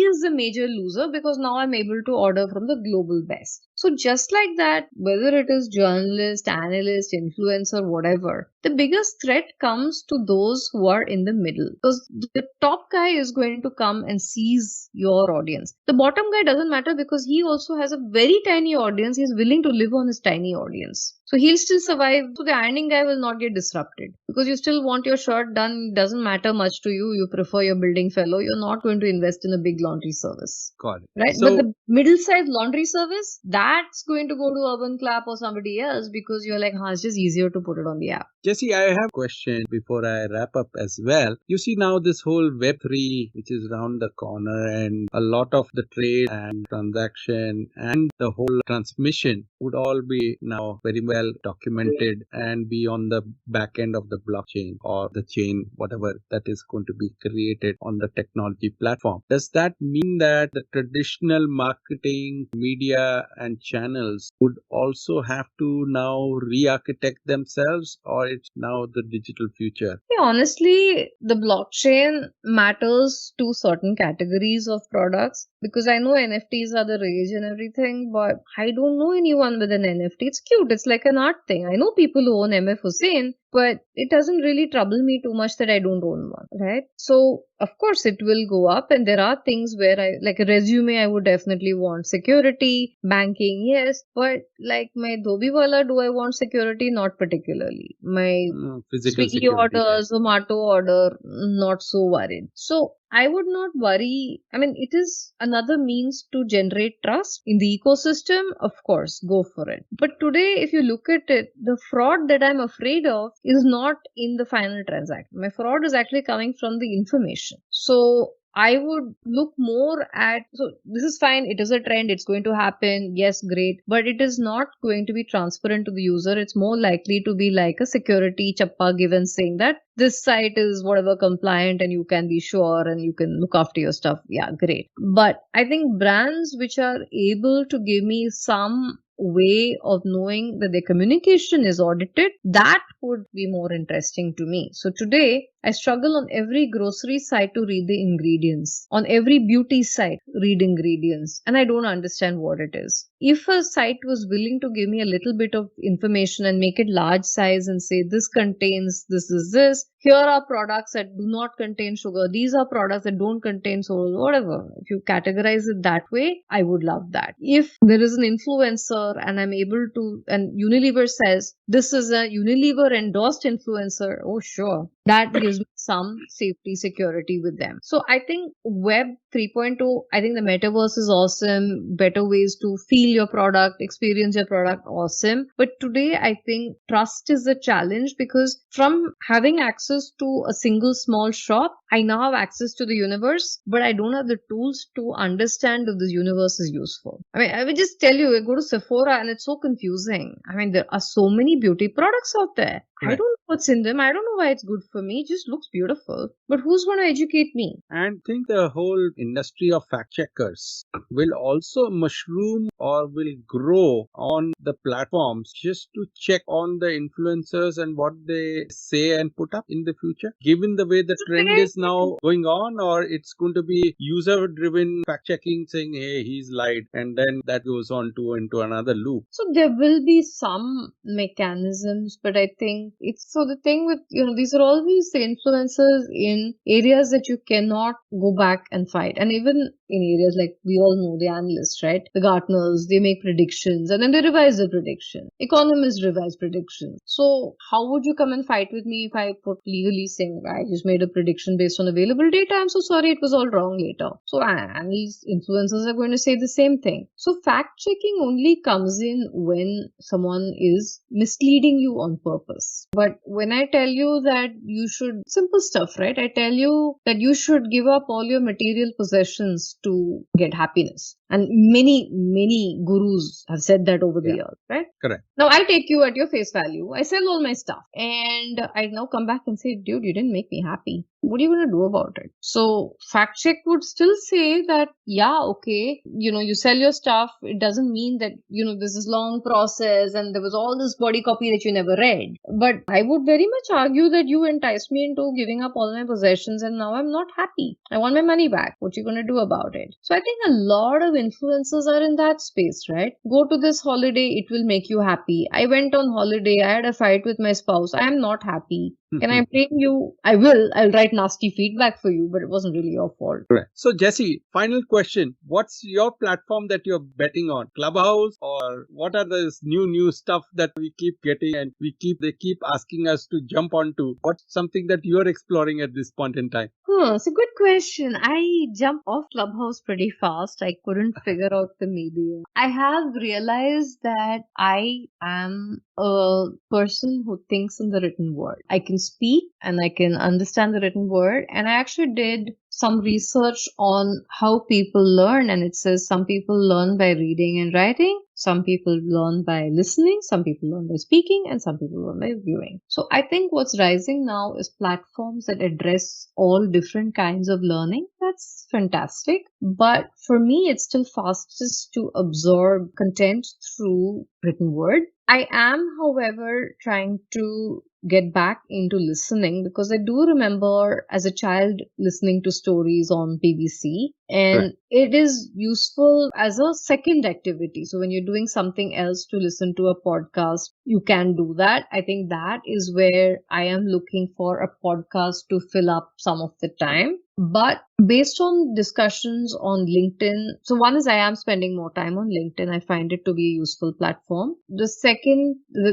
is the major loser because now I'm able to order from the global best. So just like that, whether it is journalist, analyst, influencer, whatever, the biggest threat comes to those who are in the middle. Because the top guy is going to come and seize your audience. The bottom guy doesn't matter because he also has a very tiny audience. He's willing to live on his tiny audience. So he'll still survive. So the ironing guy will not get disrupted because you still want your shirt done. It doesn't matter much to you. You prefer your building fellow. You're not going to invest in a big laundry service. Got it. Right? So, But the middle-sized laundry service, that's going to go to Urban Clap or somebody else because you're like, it's just easier to put it on the app. Jessie, I have a question before I wrap up as well. You see now this whole Web3, which is around the corner, and a lot of the trade and transaction and the whole transmission would all be now very well documented and be on the back end of the blockchain or the chain, whatever that is going to be created on the technology platform. Does that mean that the traditional marketing, media and channels would also have to now re-architect themselves, or it's now the digital future? Yeah, honestly, the blockchain matters to certain categories of products because I know NFTs are the rage and everything, but I don't know anyone with an NFT. It's cute. It's like an art thing. I know people who own MF Hussein, but it doesn't really trouble me too much that I don't own one, right? So, of course, it will go up. And there are things where like a resume, I would definitely want security, banking, yes. But like my Dhobiwala, do I want security? Not particularly. My Physical Swiggy security. order, Zomato order, not so worried. So I would not worry. I mean, it is another means to generate trust in the ecosystem. Of course, go for it. But today, if you look at it, the fraud that I'm afraid of is not in the final transaction. My fraud is actually coming from the information. So I would look more at, so this is fine, it is a trend, it's going to happen, yes, great, but it is not going to be transparent to the user. It's more likely to be like a security chappa given saying that this site is whatever compliant and you can be sure and you can look after your stuff. Yeah, great. But I think brands which are able to give me some way of knowing that their communication is audited, that would be more interesting to me. So today, I struggle on every grocery site to read the ingredients. On every beauty site, read ingredients. And I don't understand what it is. If a site was willing to give me a little bit of information and make it large size and say this contains this is this, here are products that do not contain sugar, these are products that don't contain soda, whatever. If you categorize it that way, I would love that. If there is an influencer and I'm able to, and Unilever says this is a Unilever endorsed influencer, oh sure, that gives me some safety security with them. So I think Web 3.0, I think the metaverse is awesome, better ways to feel your product, experience your product, awesome. But today I think trust is a challenge, because from having access to a single small shop, I now have access to the universe, but I don't have the tools to understand if this universe is useful. I mean, I will just tell you, I go to Sephora and it's so confusing. I mean, there are so many beauty products out there. I Right. don't know what's in them. I don't know why it's good for me. It just looks beautiful. But who's going to educate me? And think the whole industry of fact checkers will also mushroom or will grow on the platforms just to check on the influencers and what they say and put up in the future, given the way the trend is now going on, or it's going to be user driven fact checking saying, hey, he's lied, and then that goes on to into another loop. So there will be some mechanisms, but I think it's so the thing with, these are always the influencers in areas that you cannot go back and fight. And even in areas like we all know the analysts, right? The Gartners, they make predictions and then they revise the prediction. Economists revise predictions. So how would you come and fight with me if I put legally saying I just made a prediction based on available data? I'm so sorry, it was all wrong later. So analysts, influencers are going to say the same thing. So fact checking only comes in when someone is misleading you on purpose. But when I tell you that you should, simple stuff, right? I tell you that you should give up all your material possessions to get happiness. And many gurus have said that over the years, right? Correct. Now I take you at your face value. I sell all my stuff. And I now come back and say, dude, you didn't make me happy. What are you going to do about it? So fact check would still say that, yeah, okay, you sell your stuff. It doesn't mean that, there's this long process and there was all this body copy that you never read. But I would very much argue that you enticed me into giving up all my possessions and now I'm not happy. I want my money back. What are you going to do about it? So I think a lot of influencers are in that space, right? Go to this holiday. It will make you happy. I went on holiday. I had a fight with my spouse. I am not happy. Can I blame you? I will. I'll write nasty feedback for you, but it wasn't really your fault. Correct. So, Jessie, final question. What's your platform that you're betting on? Clubhouse, or what are the new stuff that we keep getting and they keep asking us to jump onto? What's something that you're exploring at this point in time? It's a good question. I jumped off Clubhouse pretty fast. I couldn't figure out the medium. I have realized that I am a person who thinks in the written word. I can speak and I can understand the written word. And I actually did some research on how people learn, and it says some people learn by reading and writing, some people learn by listening, some people learn by speaking, and some people learn by viewing. So I think what's rising now is platforms that address all different kinds of learning. That's fantastic. But for me, it's still fastest to absorb content through written word. I am, however, trying to get back into listening, because I do remember as a child listening to stories on BBC, and it is useful as a second activity. So when you're doing something else to listen to a podcast, you can do that. I think that is where I am looking for a podcast to fill up some of the time. But based on discussions on LinkedIn, so one is I am spending more time on LinkedIn. I find it to be a useful platform. The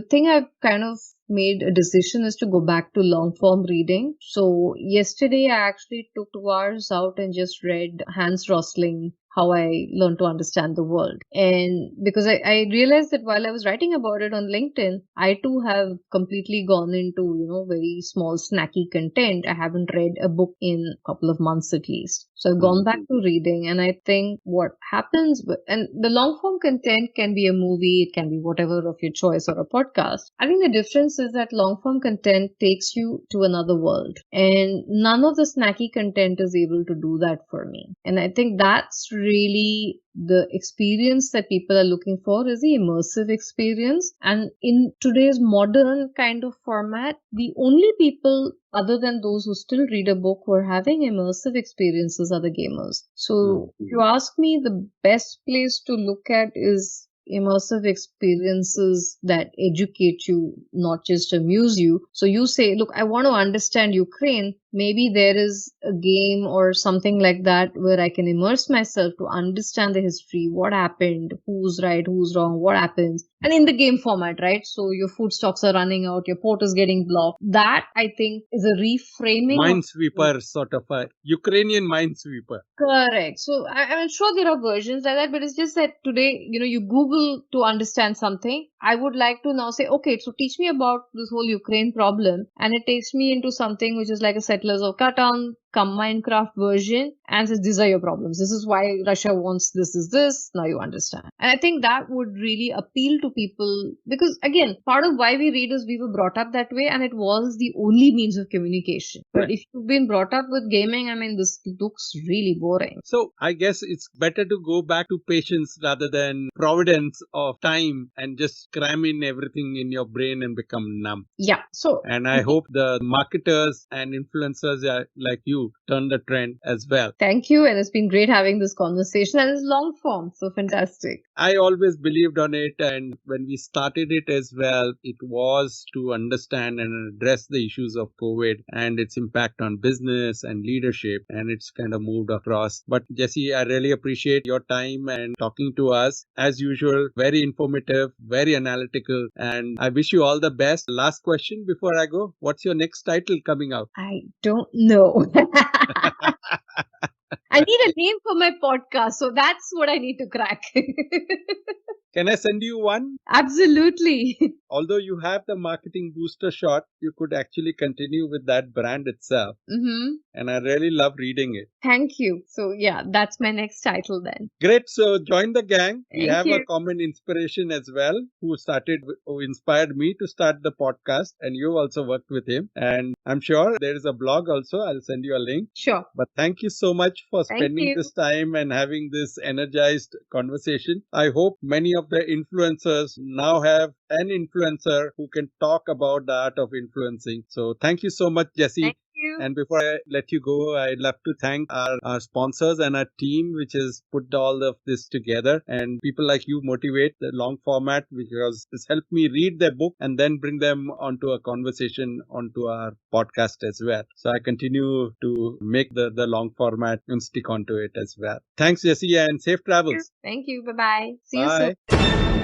thing I've kind of made a decision is to go back to long form reading. So yesterday I actually took 2 hours out and just read Hans Rosling, How I Learned to Understand the World. And because I realized that while I was writing about it on LinkedIn, I too have completely gone into, very small snacky content. I haven't read a book in a couple of months at least. So I've gone back to reading, and I think what happens, and the long form content can be a movie, it can be whatever of your choice, or a podcast. I think the difference is that long form content takes you to another world, and none of the snacky content is able to do that for me. And I think that's really the experience that people are looking for, is the immersive experience. And in today's modern kind of format, the only people other than those who still read a book who are having immersive experiences are the gamers. So if you ask me, the best place to look at is immersive experiences that educate you, not just amuse you. So you say, look, I want to understand Ukraine. maybe there is a game or something like that where I can immerse myself to understand the history, what happened, who's right, who's wrong, what happens. And in the game format, right? So your food stocks are running out, your port is getting blocked. That, I think, is a reframing of Minesweeper, sort of a Ukrainian minesweeper. correct. So I'm sure there are versions like that, but it's just that today, you Google to understand something. I would like to now say, okay, so teach me about this whole Ukraine problem, and it takes me into something which is like a Settlers of Catan, come Minecraft version, and says these are your problems. This is why Russia wants this is this. Now you understand. And I think that would really appeal to people because again, part of why we read is we were brought up that way, and it was the only means of communication. But if you've been brought up with gaming, I mean, this looks really boring. So I guess it's better to go back to patience rather than providence of time and just cram in everything in your brain and become numb. Yeah. So And I hope the marketers and influencers like you turn the trend as well. thank you, and it's been great having this conversation, and it's long form, so fantastic. I always believed on it, and when we started it as well, it was to understand and address the issues of COVID and its impact on business and leadership, and it's kind of moved across. But Jessie, I really appreciate your time and talking to us. As usual, very informative, very analytical, and I wish you all the best. Last question before I go. What's your next title coming out? I don't know. I need a name for my podcast, so that's what I need to crack. Can I send you one? Absolutely. Although you have the marketing booster shot, you could actually continue with that brand itself. And I really love reading it. Thank you. So yeah, that's my next title then. Great. So join the gang. We Thank have you. a common inspiration as well, who inspired me to start the podcast. And you also worked with him. And I'm sure there is a blog also. I'll send you a link. Sure. But thank you so much for Thank spending you. this time and having this energized conversation. I hope many of the influencers now have an influencer who can talk about the art of influencing. So thank you so much, Jessie. Thank you. And before I let you go, I'd love to thank our sponsors and our team, which has put all of this together. And people like you motivate the long format, because it's helped me read their book and then bring them onto a conversation onto our podcast as well. So I continue to make the long format and stick onto it as well. Thanks, Jessie, and safe travels. Thank you. Bye-bye. See you Bye. soon.